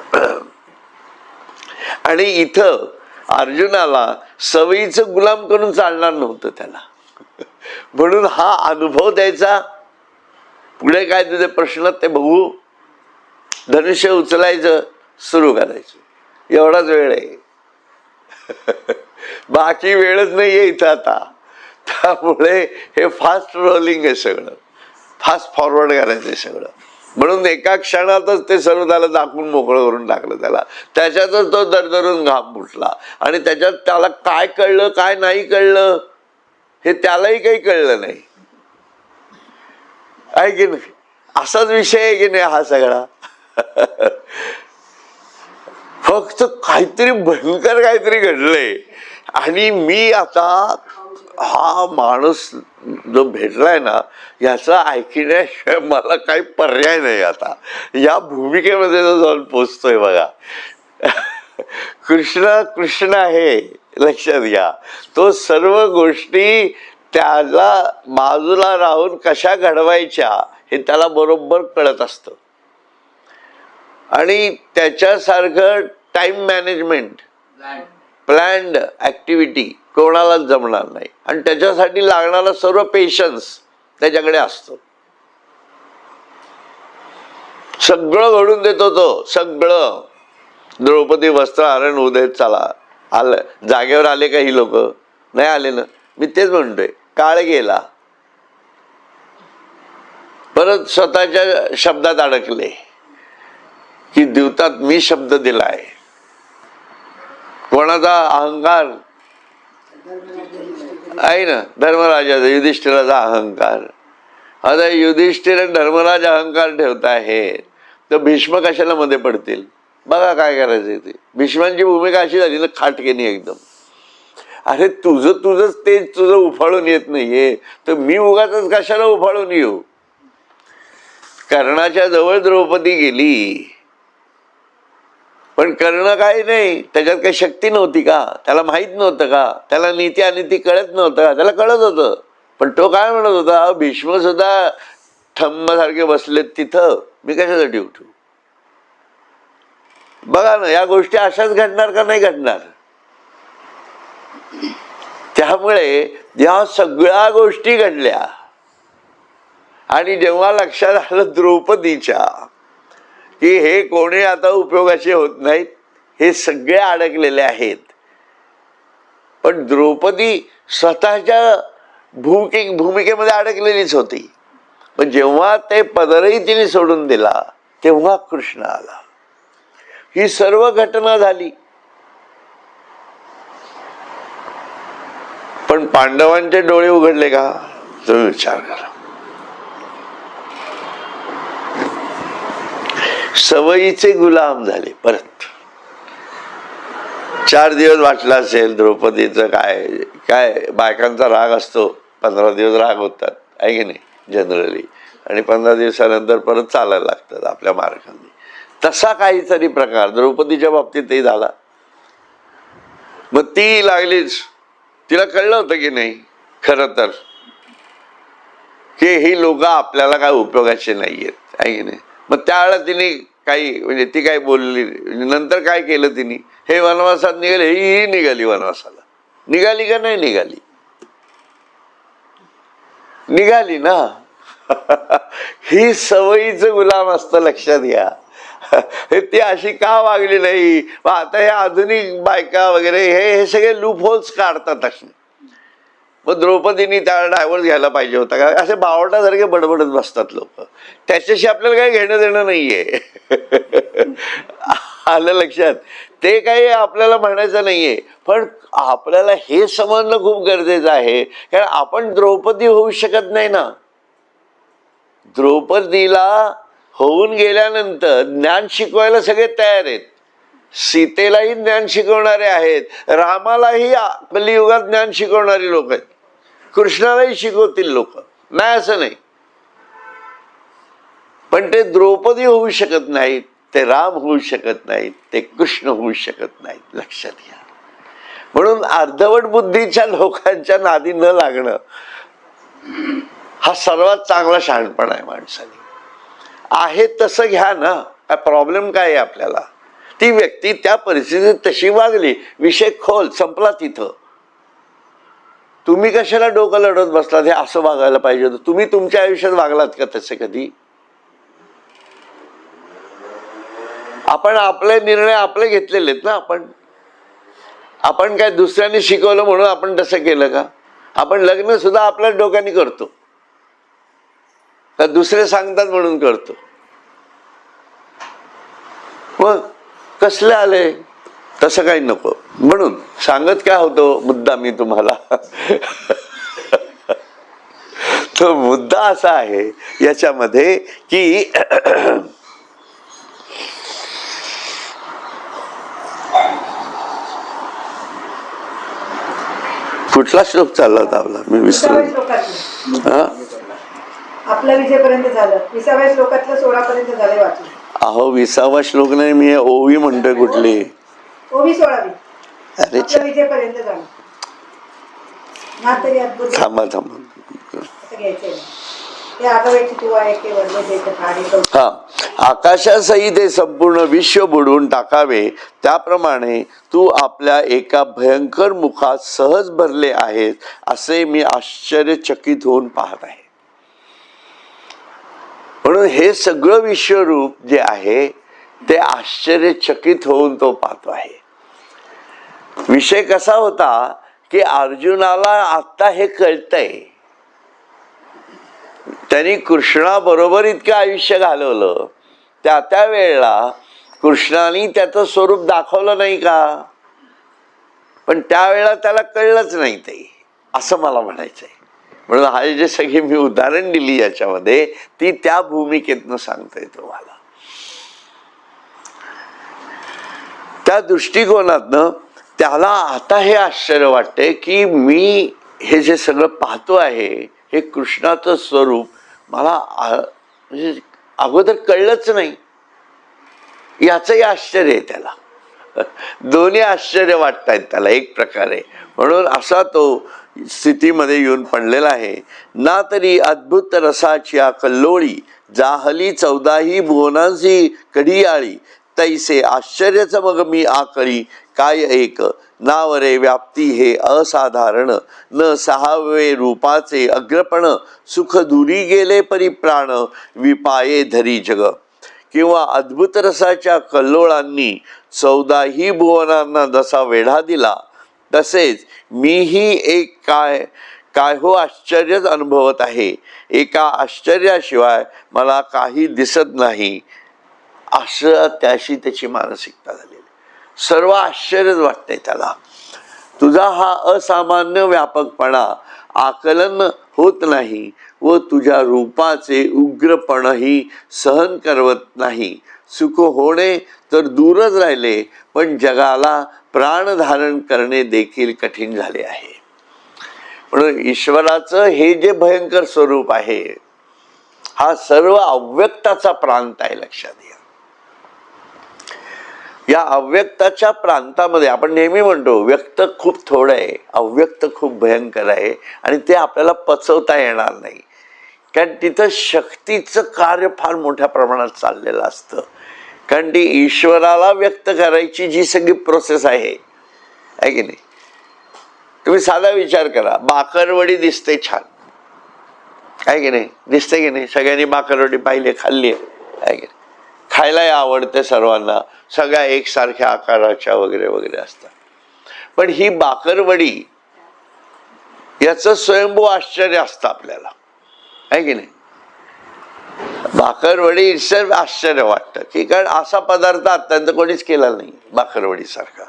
आणि इथं अर्जुनाला सवयीचं गुलाम करून चालणार नव्हतं त्याला. म्हणून हा अनुभव द्यायचा, पुढे काय तुझे प्रश्न ते बघू, धनुष्य उचलायचं, सुरू करायचं, एवढाच वेळ आहे. बाकी वेळच नाहीये इथं आता. त्यामुळे हे फास्ट रोलिंग आहे सगळं, फास्ट फॉरवर्ड करायचं आहे सगळं. म्हणून एका क्षणातच ते सर्व त्याला दाखवून मोकळं करून टाकलं त्याला. त्याच्यातच तो दरदरून घाम फुटला. आणि त्याच्यात त्याला काय कळलं काय नाही कळलं हे त्यालाही काही कळलं नाही, आहे की नाही. असाच विषय आहे की नाही हा सगळा. फक्त काहीतरी भयंकर काहीतरी घडलंय. आणि मी आता हा माणूस जो भेटलाय ना, याचा ऐकण्याशिवाय मला काही पर्याय नाही आता. या भूमिकेमध्ये जो जाऊन पोचतोय बघा. कृष्ण कृष्ण आहे, लक्षात घ्या. तो सर्व गोष्टी त्याला बाजूला राहून कशा घडवायच्या हे त्याला बरोबर कळत असतं. आणि त्याच्यासारखं टाइम मॅनेजमेंट, प्लॅन्ड ऍक्टिव्हिटी कोणालाच जमणार नाही. आणि त्याच्यासाठी लागणारा सर्व पेशन्स त्याच्याकडे असतो. सगळं घडून देतो तो, सगळं. द्रौपदी वस्त्रहरण उदय चला आलं, जागेवर आले का ही लोक? नाही आले ना. मी तेच म्हणतोय, काळ गेला, परत स्वतःच्या शब्दात अडकले की दिवतात मी शब्द दिलाय. कोणाचा अहंकार आहे ना, धर्मराजाचा, युधिष्ठिराचा अहंकार. आता युधिष्ठिर आणि धर्मराज अहंकार ठेवतायत, तर भीष्म कशाला मध्ये पडतील? बघा काय करायचं ते. भीष्मांची भूमिका अशी झाली ना, खाटकेनी एकदम. अरे तुझंच ते तुझं उफाळून येत नाहीये, तर मी उगाच कशाला उफाळून येऊ? कर्णाच्या जवळ द्रौपदी गेली, पण कर्ण काही नाही, त्याच्यात काही शक्ती नव्हती का? त्याला माहित नव्हतं का? त्याला नीती अनिती कळत नव्हतं का? त्याला कळत होतं. पण तो काय म्हणत होता, भीष्म सुद्धा ठम्म सारखे बसलेत तिथं, मी कशासाठी उठू? बघा ना, या गोष्टी अशाच घडणार का नाही घडणार? त्यामुळे या सगळ्या गोष्टी घडल्या. आणि जेव्हा लक्षात आलं द्रौपदीच्या की हे कोणी आता उपयोगाचे होत नाहीत, हे सगळे अडकलेले आहेत. पण द्रौपदी स्वतःच्या भूमिकेमध्ये अडकलेलीच होती. पण जेव्हा ते पदरही तिने सोडून दिला, तेव्हा कृष्ण आला. ही सर्व घटना झाली. पण पांडवांचे डोळे उघडले का? तुम्ही विचार करा. सवयीचे गुलाम झाले. परत 4 दिवस वाटला असेल द्रौपदीचं. काय बायकांचा राग असतो, 15 दिवस राग होतात, आहे की नाही जनरली. आणि 15 दिवसानंतर परत चालायला लागतात आपल्या मार्गाने. तसा काहीतरी प्रकार द्रौपदीच्या बाबतीतही झाला. मग ती लागलीच, तिला कळलं होतं की नाही खरं तर की ही लोक आपल्याला काय उपयोगाचे नाहीयेत, आहे की नाही. मग त्यावेळेला तिने काही म्हणजे ती काय बोलली. नंतर काय केलं तिने, हे वनवासात निघाले, ही निघाली वनवासाला. निघाली का नाही निघाली? निघाली ना. ही सवयीचं गुलाम असतं, लक्षात घ्या. ती अशी का वागली नाही, मग आता हे आधुनिक बायका वगैरे हे सगळे लूप होल्स काढतात असे. मग द्रौपदींनी त्या डायव्हर्स घ्यायला पाहिजे होता का, असे बावटासारखे बडबडत बसतात लोक. त्याच्याशी आपल्याला काही घेणं देणं नाहीये. आलं लक्षात. ते काही आपल्याला म्हणायचं नाहीये, पण आपल्याला हे समजणं खूप गरजेचं आहे. कारण आपण द्रौपदी होऊ शकत नाही ना. द्रौपदीला होऊन गेल्यानंतर ज्ञान शिकवायला सगळे तयार आहेत. सीतेलाही ज्ञान शिकवणारे आहेत, रामालाही कलियुगात ज्ञान शिकवणारी लोक आहेत, कृष्णालाही शिकवतील लोक, नाही असं नाही. पण ते द्रौपदी होऊ शकत नाहीत, ते राम होऊ शकत नाहीत, ते कृष्ण होऊ शकत नाहीत. लक्षात घ्या. म्हणून अर्धवट बुद्धीच्या लोकांच्या नादी न लागणं हा सर्वात चांगला शहाणपणा आहे माणसाने. आहे तसं घ्या ना, काय प्रॉब्लेम काय आहे आपल्याला. ती व्यक्ती त्या परिस्थितीत तशी वागली, विषय खोल, संपला तिथं. तुम्ही कशाला डोकं लढवत बसलात, हे असं वागायला पाहिजे होतं. तुम्ही तुमच्या आयुष्यात वागलात का तसे कधी? आपण आपले निर्णय आपले घेतलेले आहेत ना. आपण काय दुसऱ्यांनी शिकवलं म्हणून आपण तसं केलं का? आपण लग्न सुद्धा आपल्याच डोक्याने करतो का दुसरे सांगतात म्हणून करतो? मग कसले आले? तसं काही नको. म्हणून सांगत काय होतो मुद्दा मी तुम्हाला, तो मुद्दा असा आहे याच्यामध्ये की कुठला श्लोक चालला होता आपला, मी विसरलो. आपला विजयपर्यंत झालं. 20व्या श्लोकातलं 16 पर्यंत झालंय वाचून. अहो 20वा श्लोक नाही, मी ओवी म्हणतोय. कुठली ओवी 16वी. अरे आपलं विजयपर्यंत झालं ना. तरी अद्भुत. थांबा आता घ्यायचंय ते आगव्याची तू आहे ते वरले देत काढे. हा. आकाशासही ते संपूर्ण विश्व बुडवून टाकावे, त्याप्रमाणे तू आपल्या एका भयंकर मुखात सहज भरले आहेस, असे मी आश्चर्यचकित होऊन पाहत आहे. म्हणून हे सगळं विश्वरूप जे आहे ते आश्चर्यचकित होऊन तो पाहतो आहे. विषय कसा होता की अर्जुनाला आता हे कळतंय. त्यांनी कृष्णाबरोबर इतकं आयुष्य घालवलं, त्या वेळेला कृष्णाने त्याचं स्वरूप दाखवलं नाही का? पण त्यावेळेला त्याला कळलंच नाही ते, असं मला म्हणायचंय. म्हणून हा जे सगळी मी उदाहरण दिली याच्यामध्ये, ती त्या भूमिकेतनं सांगतोय तुम्हाला. त्या दृष्टिकोनातनं त्याला आता हे आश्चर्य वाटते की मी हे जे सगळं पाहतो आहे हे कृष्णाचं स्वरूप मला म्हणजे अगोदर कळलंच नाही, याचंही आश्चर्य आहे त्याला. दोन्ही आश्चर्य वाटतायत त्याला एक प्रकारे. म्हणून असा तो स्थितीमध्ये येऊन पडलेला आहे. ना तरी अद्भुत रसाची कल्लोळी, जाहली 14ही भुवनांची कढियाळी, तैसे आश्चर्यच मग मी आकळी, काय एक नावरे व्याप्ती हे असाधारण, न 6वे रूपाचे अग्रपण, सुख दुरी गेले परिप्राण, विपाये धरी जग. किंवा अद्भुत रसाच्या कल्लोळांनी 14ही भुवनांना जसा वेढा दिला, तसेच मीही एक काय हो आश्चर्यच अनुभवत आहे. एका आश्चर्याशिवाय मला काही दिसत नाही, असं त्याशी त्याची मानसिकता झालेली. सर्व आश्चर्यच वाटतंय त्याला. तुझा हा असामान्य व्यापकपणा आकलन होत नाही व तुझ्या रूपाचे उग्रपणही सहन करवत नाही. सुख होणे तर दूरच राहिले, पण जगाला प्राण धारण करणे देखील कठीण झाले आहे. म्हणून ईश्वराचं हे जे भयंकर स्वरूप आहे हा सर्व अव्यक्ताचा प्रांत आहे. लक्षात घ्या. या अव्यक्ताच्या प्रांतामध्ये आपण नेहमी म्हणतो व्यक्त खूप थोडं आहे, अव्यक्त खूप भयंकर आहे, आणि ते आपल्याला पचवता येणार नाही. कारण तिथं शक्तीचं कार्य फार मोठ्या प्रमाणात चाललेलं असतं. कारण ती ईश्वराला व्यक्त करायची जी सगळी प्रोसेस आहे की नाही. तुम्ही साधा विचार करा, बाकरवडी दिसते छान आहे की नाही, दिसते की नाही? सगळ्यांनी बाकरवडी पाहिली, खाल्ली आहे की नाही? खायलाही आवडते सर्वांना, सगळ्या एकसारख्या आकाराच्या वगैरे वगैरे असतात. पण ही बाकरवडी याचं स्वयंभू आश्चर्य असतं आपल्याला, आहे की नाही. बाकरवडी इट्सल्फ आश्चर्य वाटतं की, कारण असा पदार्थ अत्यंत कोणीच केला नाही बाकरवडी सारखा.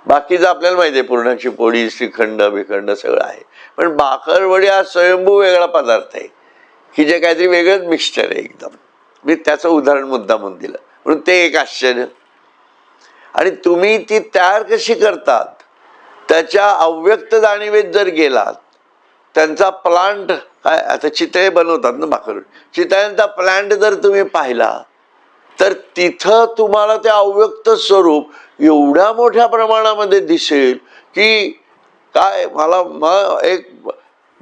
बाकीचं आपल्याला माहिती आहे, पुरणाची पोळी, श्रीखंड बिखंड सगळं आहे, पण बाकरवडी हा स्वयंभू वेगळा पदार्थ आहे की जे काहीतरी वेगळंच मिक्सचर आहे एकदम. मी त्याचं उदाहरण मुद्दामून दिलं म्हणून ते एक आश्चर्य. आणि तुम्ही ती तयार कशी करतात त्याच्या अव्यक्त जाणीवेत जर गेलात, त्यांचा प्लांट काय, आता चितळे बनवतात ना बाकर, चितळ्यांचा प्लांट जर तुम्ही पाहिला तर तिथं तुम्हाला ते अव्यक्त स्वरूप एवढ्या मोठ्या प्रमाणामध्ये दिसेल की काय, मला एक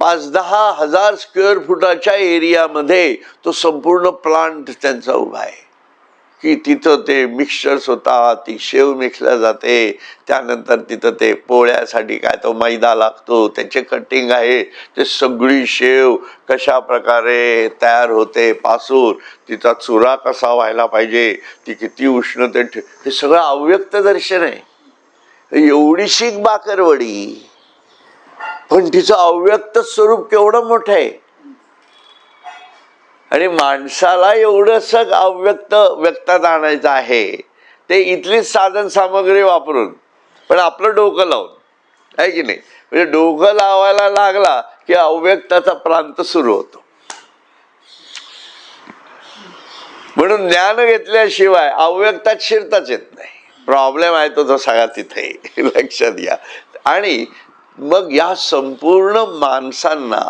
5-10 हजार स्क्वेअर फुटाच्या एरियामध्ये तो संपूर्ण प्लांट त्यांचा उभा आहे की तिथं ते मिक्सचर्स होतात, ती शेव मिक्सल्या जाते, त्यानंतर तिथं ते पोळ्यासाठी काय तो मैदा लागतो, त्याचे कटिंग आहे, ते सगळी शेव कशा प्रकारे तयार होते पासून, तिचा चुरा कसा व्हायला पाहिजे, ती किती उष्णतेत, हे सगळं अव्यक्त दर्शन आहे. एवढीशी बाकरवडी पण तिचं अव्यक्त स्वरूप केवढं मोठं आहे. आणि माणसाला एवढंच अव्यक्त व्यक्तात आणायचं आहे ते इथलीच साधन सामग्री वापरून, पण आपलं डोकं लावून, आहे की नाही. म्हणजे डोकं लावायला लागला की अव्यक्ताचा प्रांत सुरू होतो. म्हणून ज्ञान घेतल्याशिवाय अव्यक्तात शिरताच येत नाही. प्रॉब्लेम आहे तो सगळा तिथे, लक्षात घ्या. आणि मग या संपूर्ण माणसांना,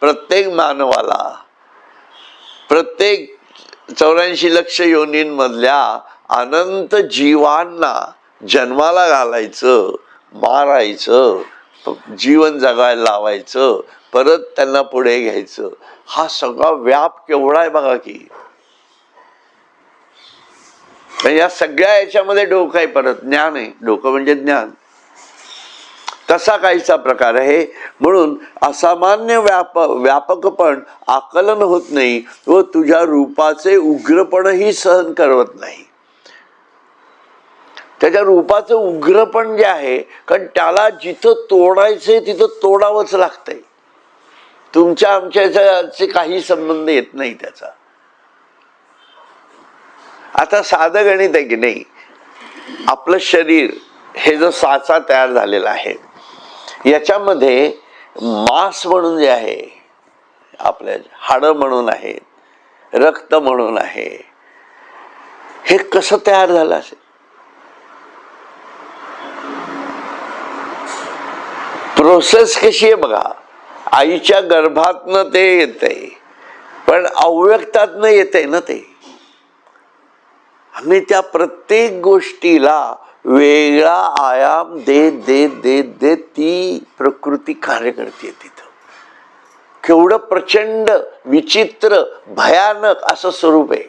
प्रत्येक मानवाला, प्रत्येक 84 लक्ष योनींमधल्या अनंत जीवांना जन्माला घालायचं, मारायचं, जीवन जगायला लावायचं, परत त्यांना पुढे घ्यायचं, हा सगळा व्याप केवढा आहे बघा की. या सगळ्या याच्यामध्ये डोकं आहे, परत ज्ञान आहे. डोकं म्हणजे ज्ञान, तसा काहीचा प्रकार आहे. म्हणून असामान्य व्यापकपण आकलन होत नाही व तुझ्या रूपाचे उग्रपणही सहन करवत नाही. त्याच्या रूपाचं उग्रपण जे आहे, कारण त्याला जिथं तोडायचंय तिथं तोडावंच लागतंय. तुमच्या आमच्याचे काही संबंध येत नाही त्याचा. आता साधं गणित आहे की नाही, आपलं शरीर हे जो साचा तयार झालेला आहे, याच्यामध्ये मांस म्हणून जे आहे, आपल्या हाडं म्हणून आहेत, रक्त म्हणून आहे, हे कसं तयार झालं असेल. प्रोसेस कशी आहे बघा. आईच्या गर्भातनं ते येतंय, पण अव्यक्तातनं येतंय ना ते. आम्ही त्या प्रत्येक गोष्टीला वेगळा आयाम देत देत देत देत ती प्रकृती कार्य करते. तिथं केवढं प्रचंड विचित्र भयानक असं स्वरूप आहे.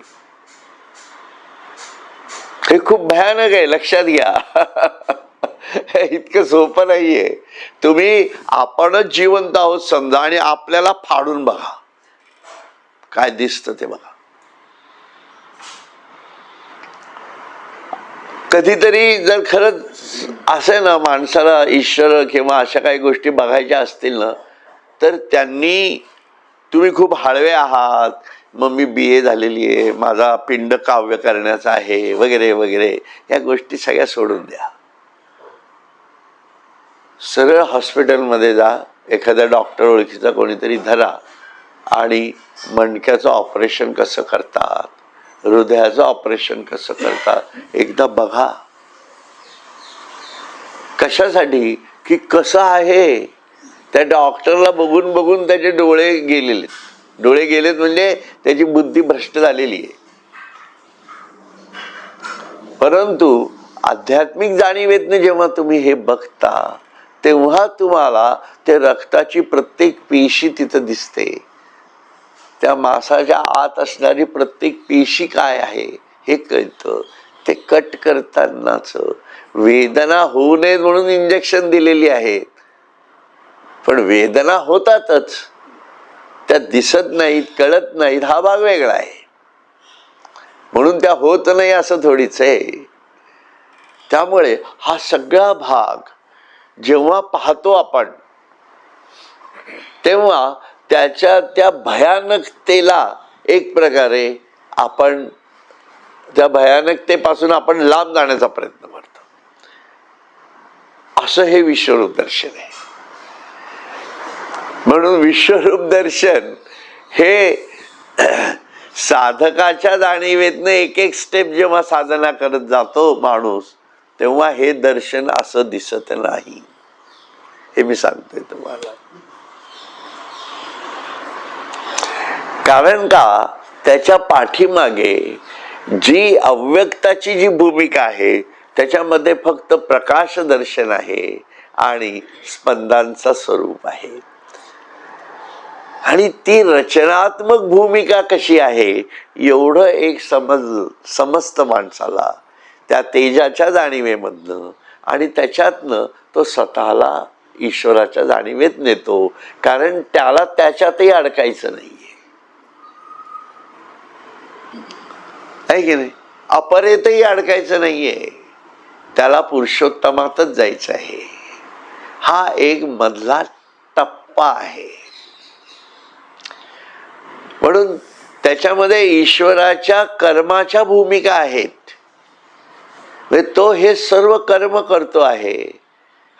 हे खूप भयानक आहे, लक्षात घ्या. इतकं सोपं नाहीये. तुम्ही आपणच जिवंत आहोत समजा आणि आपल्याला फाडून बघा काय दिसतं ते बघा. कधीतरी जर खरंच असे ना माणसाला ईश्वर किंवा अशा काही गोष्टी बघायच्या असतील ना, तर त्यांनी, तुम्ही खूप हळवे आहात, मग मी BA झालेली आहे, माझा पिंड काव्य करण्याचा आहे वगैरे वगैरे, या गोष्टी सगळ्या सोडून द्या. सरळ हॉस्पिटलमध्ये जा, एखाद्या डॉक्टर ओळखीचा कोणीतरी धरा आणि मणक्याचं ऑपरेशन कसं करतात, हृदयाचं ऑपरेशन कसं करतात एकदा बघा. कशासाठी की कसं आहे, त्या डॉक्टरला बघून बघून त्याचे डोळे गेलेत म्हणजे त्याची बुद्धी भ्रष्ट झालेली आहे. परंतु आध्यात्मिक जाणीवेतनं जेव्हा तुम्ही हे बघता तेव्हा तुम्हाला ते रक्ताची प्रत्येक पेशी तिथं दिसते. त्या मांसाच्या आत असणारी प्रत्येक पेशी काय आहे हे कळतं. ते कट करतानाच वेदना होऊ नये म्हणून इंजेक्शन दिलेली आहेत, पण वेदना होतातच, त्या दिसत नाहीत, कळत नाहीत, हा भाग वेगळा आहे. म्हणून त्या होत नाही असं थोडीच आहे. त्यामुळे हा सगळा भाग जेव्हा पाहतो आपण तेव्हा त्याच्या त्या भयानकतेला एक प्रकारे आपण त्या भयानकतेपासून आपण लांब जाण्याचा प्रयत्न करतो. असं हे विश्वरूप दर्शन आहे. म्हणून विश्वरूप दर्शन हे साधकाच्या जाणीवेतनं एक एक स्टेप जेव्हा साधना करत जातो माणूस, तेव्हा हे दर्शन असं दिसत नाही. हे मी सांगतोय तुम्हाला. कारण का त्याच्या पाठीमागे जी अव्यक्ताची जी भूमिका आहे त्याच्यामध्ये फक्त प्रकाश दर्शन आहे आणि स्पंदांचा स्वरूप आहे. आणि ती रचनात्मक भूमिका कशी आहे एवढं एक समस्त माणसाला त्या तेजाच्या जाणीवेमधनं आणि त्याच्यातनं तो स्वतःला ईश्वराच्या जाणीवेत नेतो. कारण त्याला त्याच्यातही अडकायचं नाहीये, आहे की नाही? अपरेतही अडकायचं नाहीये, त्याला पुरुषोत्तमातच जायचं आहे. हा एक मधला टप्पा आहे. म्हणून त्याच्यामध्ये ईश्वराच्या कर्माच्या भूमिका आहेत. तो हे सर्व कर्म करतो आहे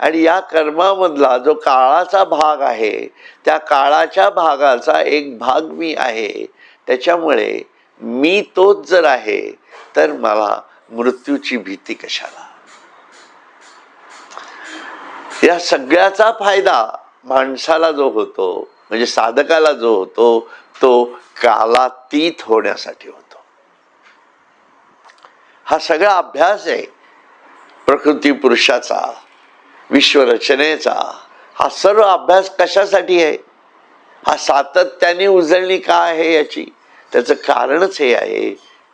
आणि या कर्मामधला जो काळाचा भाग आहे त्या काळाच्या भागाचा एक भाग मी आहे. त्याच्यामुळे मी तोच जर आहे तर मला मृत्यूची भीती कशाला. या सगळ्याचा फायदा माणसाला जो होतो म्हणजे साधकाला जो होतो तो कालातीत होण्यासाठी होतो. हा सगळा अभ्यास आहे प्रकृती पुरुषाचा, विश्वरचनेचा. हा सर्व अभ्यास कशासाठी आहे? हा सातत्याने उजळणी का आहे याची त्याचं कारणच हे आहे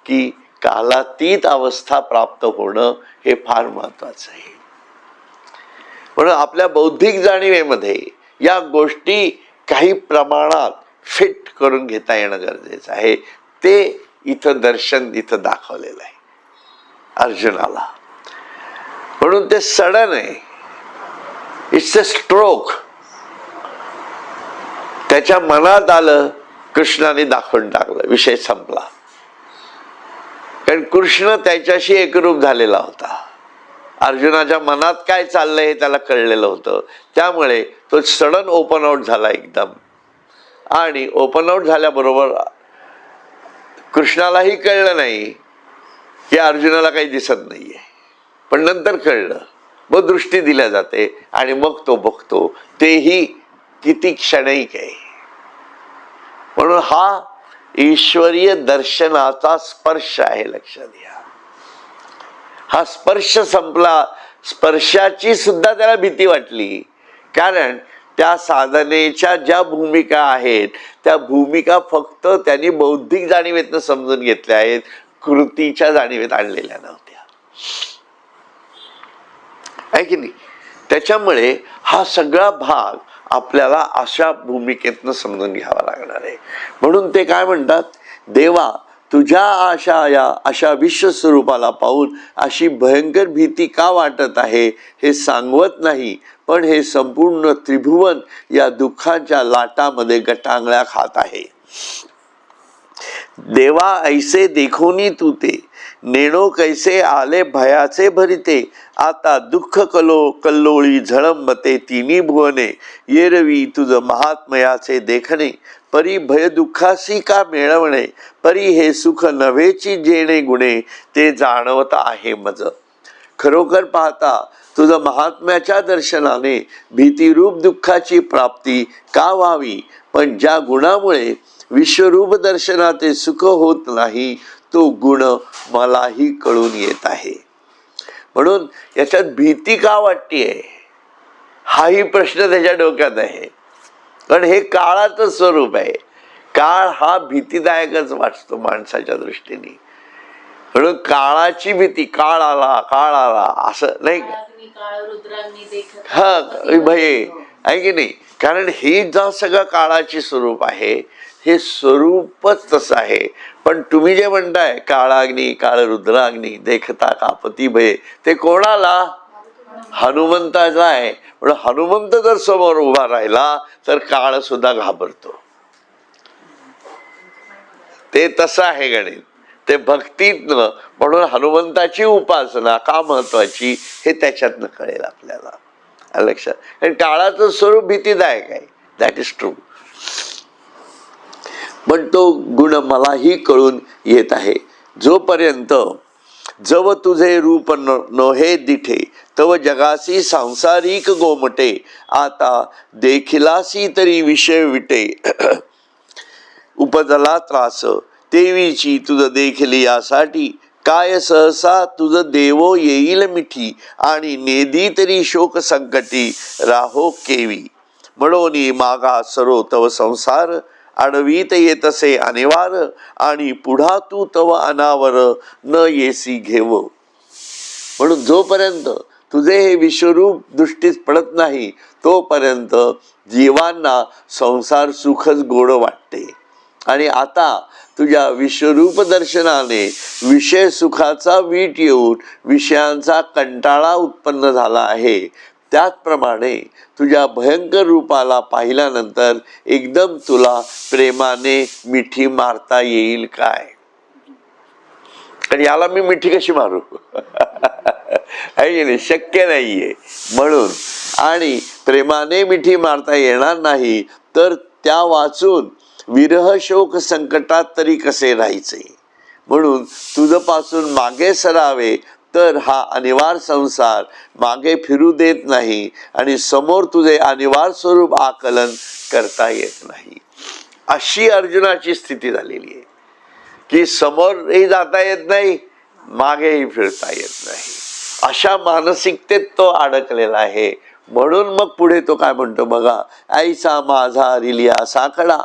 की कालातीत अवस्था प्राप्त होणं हे फार महत्वाचं आहे. म्हणून आपल्या बौद्धिक जाणीवेमध्ये या गोष्टी काही प्रमाणात फिट करून घेता येणं गरजेचं आहे. ते इथं दर्शन इथं दाखवलेलं आहे अर्जुनाला. म्हणून ते सडन आहे, इट्स अ स्ट्रोक. त्याच्या मनात आलं, कृष्णाने दाखवून टाकलं, विषय संपला. कारण कृष्ण त्याच्याशी एकरूप झालेला होता. अर्जुनाच्या मनात काय चाललंय हे त्याला कळलेलं होतं. त्यामुळे तो सडन ओपन आउट झाला एकदम. आणि ओपन आउट झाल्याबरोबर कृष्णालाही कळलं नाही की अर्जुनाला काही दिसत नाहीये, पण नंतर कळलं. मग दृष्टी दिल्या जाते आणि मग तो बघतो. तेही किती क्षणिक आहे. म्हणून हा ईश्वरीय दर्शनाचा स्पर्श आहे, लक्षात घ्या. हा स्पर्श संपला, स्पर्शाची सुद्धा त्याला भीती वाटली. कारण त्या साधनेच्या ज्या भूमिका आहेत त्या भूमिका फक्त त्यांनी बौद्धिक जाणीवेतनं समजून घेतल्या आहेत, कृतीच्या जाणीवेत आणलेल्या नव्हत्या, आहे की नाही? त्याच्यामुळे हा सगळा भाग आपल्याला अशा भूमिकेतनं समजून घ्यावा लागणार आहे. म्हणून ते काय म्हणतात, देवा तुझ्या अशा विश्वस्वरूपाला पाहून अशी भयंकर भीती का वाटत आहे हे सांगवत नाही, पण हे संपूर्ण त्रिभुवन या दुःखाच्या लाटामध्ये गटांगळ्या खात आहे. देवा ऐसे देखोनी तू ते नेणो कैसे आले भयाचे भरिते. आता दुःख कल्लोळी झळंबते तिन्ही भुवने. येरवी तुझ महात्मयाचे देखणे परी भय दुःखासी का मिळवणे. परी हे सुख नव्हेची जेणे गुणे ते जाणवत आहे मज. खरोखर पाहता तुझ महात्म्याच्या दर्शनाने भीतीरूप दुःखाची प्राप्ती का व्हावी. पण ज्या गुणामुळे विश्वरूप दर्शनाचे सुख होत नाही तो गुण मलाही कळून येत आहे. म्हणून याच्यात भीती का वाटतेय हाही प्रश्न त्याच्या डोक्यात आहे. कारण हे काळाचं स्वरूप आहे. काळ हा भीतीदायकच वाटतो माणसाच्या दृष्टीने. म्हणून काळाची भीती, काळ आला असं नाही का, हा भय आहे की नाही. कारण हे जे सगळं काळाची स्वरूप आहे हे स्वरूपच तसं आहे. पण तुम्ही जे म्हणताय काळाग्नी काळ रुद्राग्नी देखता कापती भय, ते कोणाला? हनुमंताचा आहे. पण हनुमंत जर समोर उभा राहिला तर काळ सुद्धा घाबरतो. ते तसं आहे गणित. ते भक्तीतनं, म्हणून हनुमंताची उपासना का महत्वाची हे त्याच्यातनं कळेल आपल्याला लक्षात. कारण काळाचं स्वरूप भीतीदायक आहे, दॅट इज ट्रू. पण तो गुण मलाही कळून येत आहे. जोपर्यंत जव तुझे रूप नोहे दिठे, तव जगासी सांसारिक गोमटे, आता देखिलासी तरी विषय विटे, उपजला त्रास तेवीची तुझ देखली यासाठी, काय सहसा तुझ देवो येईल मिठी, आणि नेदी तरी शोक संकटी राहो केवी. म्हणून मागा सरो तव संसार, आडवीत येतसे अनिवार, आणि पुढा तू तव अनावर न येसी घेव. म्हणून जोपर्यंत तुझे हे विश्वरूप दृष्टीस पडत नाही तोपर्यंत जीवांना संसार सुखच गोड वाटते. आणि आता तुझ्या विश्वरूप दर्शनाने विषय सुखाचा वीट येऊन विषयांचा कंटाळा उत्पन्न झाला आहे. त्याचप्रमाणे तुझ्या भयंकर रूपाला पाहिल्यानंतर एकदम तुला प्रेमाने मिठी मारता येईल काय? आणि याला मी मिठी कशी मारू? आहे शक्य नाहीये. म्हणून आणि प्रेमाने मिठी मारता येणार नाही तर त्या वाचून विरह शोक संकटात तरी कसे राहायचे. म्हणून तुझपासून मागे सरावे तर हा अनिवार्य संसार मागे फिरू देत नाही, आणि समोर तुझे अनिवार्य स्वरूप आकलन करता येत नाही. अशी अर्जुनाची स्थिती झालेली आहे की समोरही जाता येत नाही, मागेही फिरता येत नाही. अशा मानसिकतेत तो अडकलेला आहे. म्हणून मग पुढे तो काय म्हणतो बघा, ऐसा माझा रिलिया साकडा,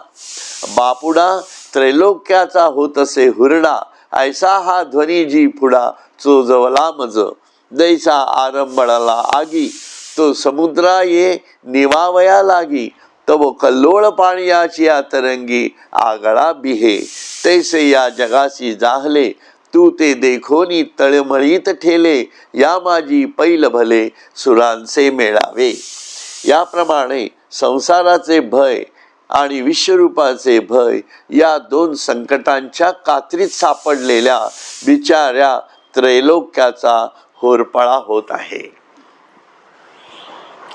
बापुडा त्रैलोक्याचा होत असे हुरडा, ऐसा हा ध्वनी जी पुढा चोजवला मज, दैसा आरंभळाला आगी, तो समुद्रा ये निवावया लागी, तव कल्लोळ पाणीयाची या तरंगी आगळा बिहे, तैसे या जगासी जाहले, तू ते देखोनी तळमळीत ठेले, या माझी पैल भले सुरांचे मेळावे. याप्रमाणे संसाराचे भय आणि विश्वरूपाचे भय या दोन संकटांच्या कात्रीत सापडलेल्या बिचाऱ्या त्रैलोक्याचा होरपळा होत आहे.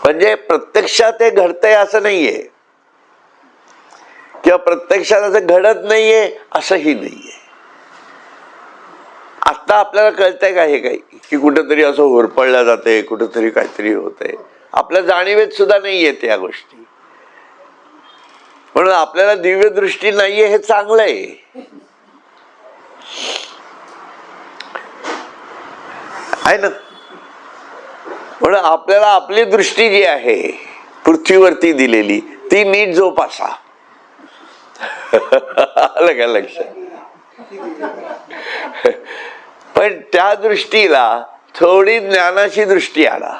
म्हणजे प्रत्यक्षात ते घडतंय असं नाहीये, किंवा प्रत्यक्षात असं घडत नाहीये असंही नाहीये. आता आपल्याला कळतंय का हे काही, की कुठेतरी असं होरपळल्या जाते, कुठेतरी काहीतरी होतंय. आपल्या जाणीवेत सुद्धा नाही येत या गोष्टी. म्हणून आपल्याला दिव्य दृष्टी नाहीये हे चांगलं आहे ना. म्हणून आपल्याला आपली दृष्टी जी आहे पृथ्वीवरती दिलेली ती नीट जोपासा. आलं का लक्षात? पण त्या दृष्टीला थोडी ज्ञानाची दृष्टी आणा.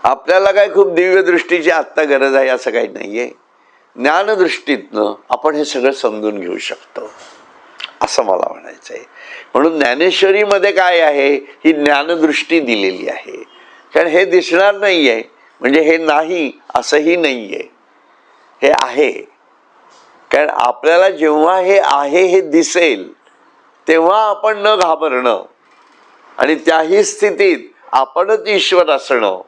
आपल्याला काय खूप दिव्य दृष्टीची आत्ता गरज आहे असं काही नाहीये. ज्ञानदृष्टीतनं आपण हे सगळं समजून घेऊ शकतो असं मला म्हणायचंय. म्हणून ज्ञानेश्वरीमध्ये काय आहे, ही ज्ञानदृष्टी दिलेली आहे. कारण हे दिसणार नाहीये म्हणजे हे नाही असंही नाहीये, हे आहे. कारण आपल्याला जेव्हा हे आहे हे दिसेल तेव्हा आपण न घाबरणं आणि त्याही स्थितीत आपणच ईश्वर असणं,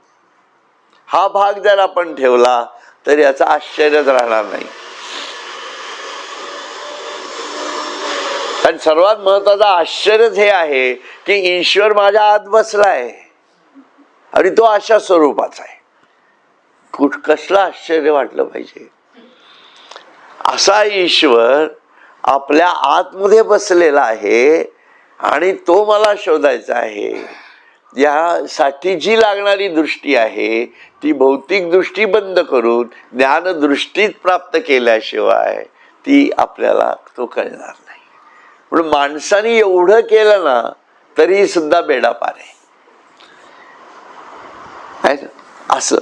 हा भाग जर आपण ठेवला तर याचं आश्चर्यच राहणार नाही. आणि सर्वात महत्वाचं आश्चर्यच हे आहे की ईश्वर माझ्या आत बसलाय आणि तो अशा स्वरूपाचा आहे. कसलं आश्चर्य वाटलं पाहिजे. असा ईश्वर आपल्या आतमध्ये बसलेला आहे आणि तो मला शोधायचा आहे. यासाठी जी लागणारी दृष्टी आहे ती भौतिक दृष्टी बंद करून ज्ञानदृष्टीत प्राप्त केल्याशिवाय ती आपल्याला तो कळणार नाही. म्हणून माणसाने एवढं केलं ना तरी सुद्धा बेडापार आहे असं.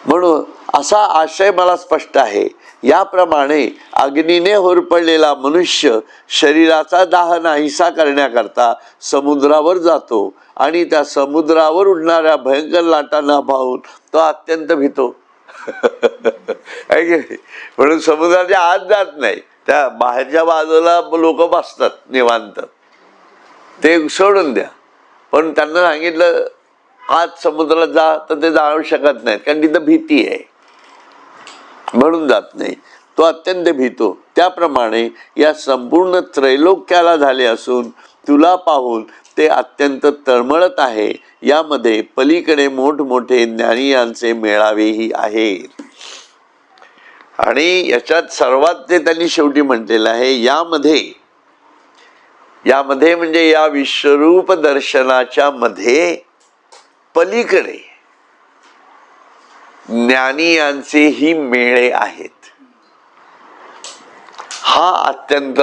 म्हणून असा आशय मला स्पष्ट आहे याप्रमाणे अग्नीने होरपळलेला मनुष्य शरीराचा दाह नाहीसा करण्याकरता समुद्रावर जातो आणि त्या समुद्रावर उडणाऱ्या भयंकर लाटांना पाहून तो अत्यंत भीतो. आहे की नाही? म्हणून समुद्राच्या आत जात नाही, त्या बाहेरच्या बाजूला लोक बसतात निवांत, ते सोडून द्या. पण त्यांना सांगितलं आत समुद्रात जा तर ते जाणू शकत नाहीत, कारण तिथं भीती आहे म्हणून जात नाही. तो अत्यंत भीतो. त्याप्रमाणे या संपूर्ण त्रैलोक्याला झाले असून तुला पाहून ते अत्यंत तळमळत आहे. यामध्ये पलीकडे मोठमोठे ज्ञानीयांचे मेळावेही आहेत. आणि याच्यात सर्वात ते त्यांनी शेवटी म्हटलेलं आहे, यामध्ये म्हणजे या विश्वरूप दर्शनाच्या मध्ये पलीकडे ज्ञानीयांचेही मेळे आहेत. हा अत्यंत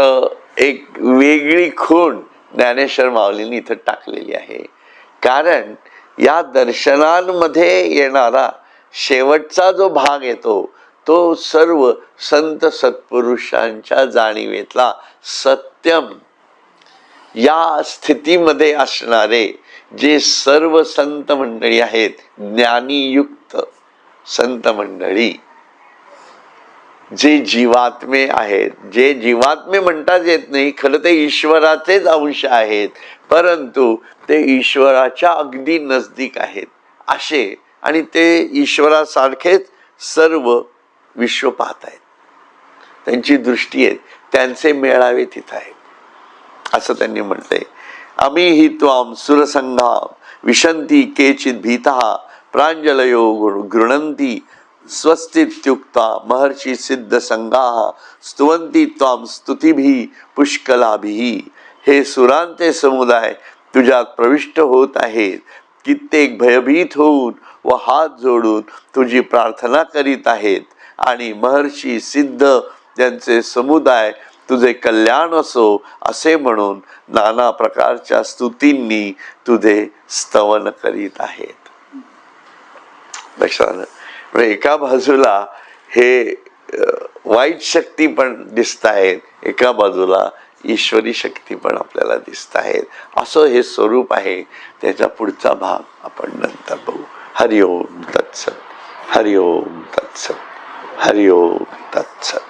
एक वेगळी खूण ज्ञानेश्वर माऊलींनी इथं टाकलेली आहे. कारण या दर्शनांमध्ये येणारा शेवटचा जो भाग येतो तो सर्व संत सत्पुरुषांच्या जाणीवेतला सत्यम या स्थितीमध्ये असणारे जे सर्व संत मंडळी आहेत, ज्ञानीयुक्त संत मंडळी, जे जीवात्मे आहेत, जे जीवात्मे म्हणताच येत नाही, खरं ते ईश्वराचेच अंश आहेत, परंतु ते ईश्वराच्या अगदी नजदीक आहेत असे, आणि ते ईश्वरासारखेच सर्व विश्व पाहत आहेत, त्यांची दृष्टी आहे, त्यांचे मेळावे तिथं आहेत असं त्यांनी म्हटलंय. आम्ही हि त्वाम सुरसंघा विशंती केचित भीतः प्रांजलयो गृणंती स्वस्तित्युक्ता महर्षी सिद्ध संघाः स्तुवंती त्वाम स्तुतिभिः पुष्कलाभिः. हे सुरांचे समुदाय तुझ्यात प्रविष्ट होत आहेत, कित्येक भयभीत होऊन व हात जोडून तुझी प्रार्थना करीत आहेत, आणि महर्षी सिद्ध त्यांचे समुदाय तुझे कल्याण असो असे म्हणून नाना प्रकारच्या स्तुतींनी तुझे स्तवन करीत आहेत. लक्षात, एका बाजूला हे वाईट शक्ती पण दिसत आहेत, एका बाजूला ईश्वरी शक्ती पण आपल्याला दिसत आहेत. असं हे स्वरूप आहे. त्याचा पुढचा भाग आपण नंतर बघू. हरिओम तत्सत. हरिओम तत्सत. हरिओम तत्सत.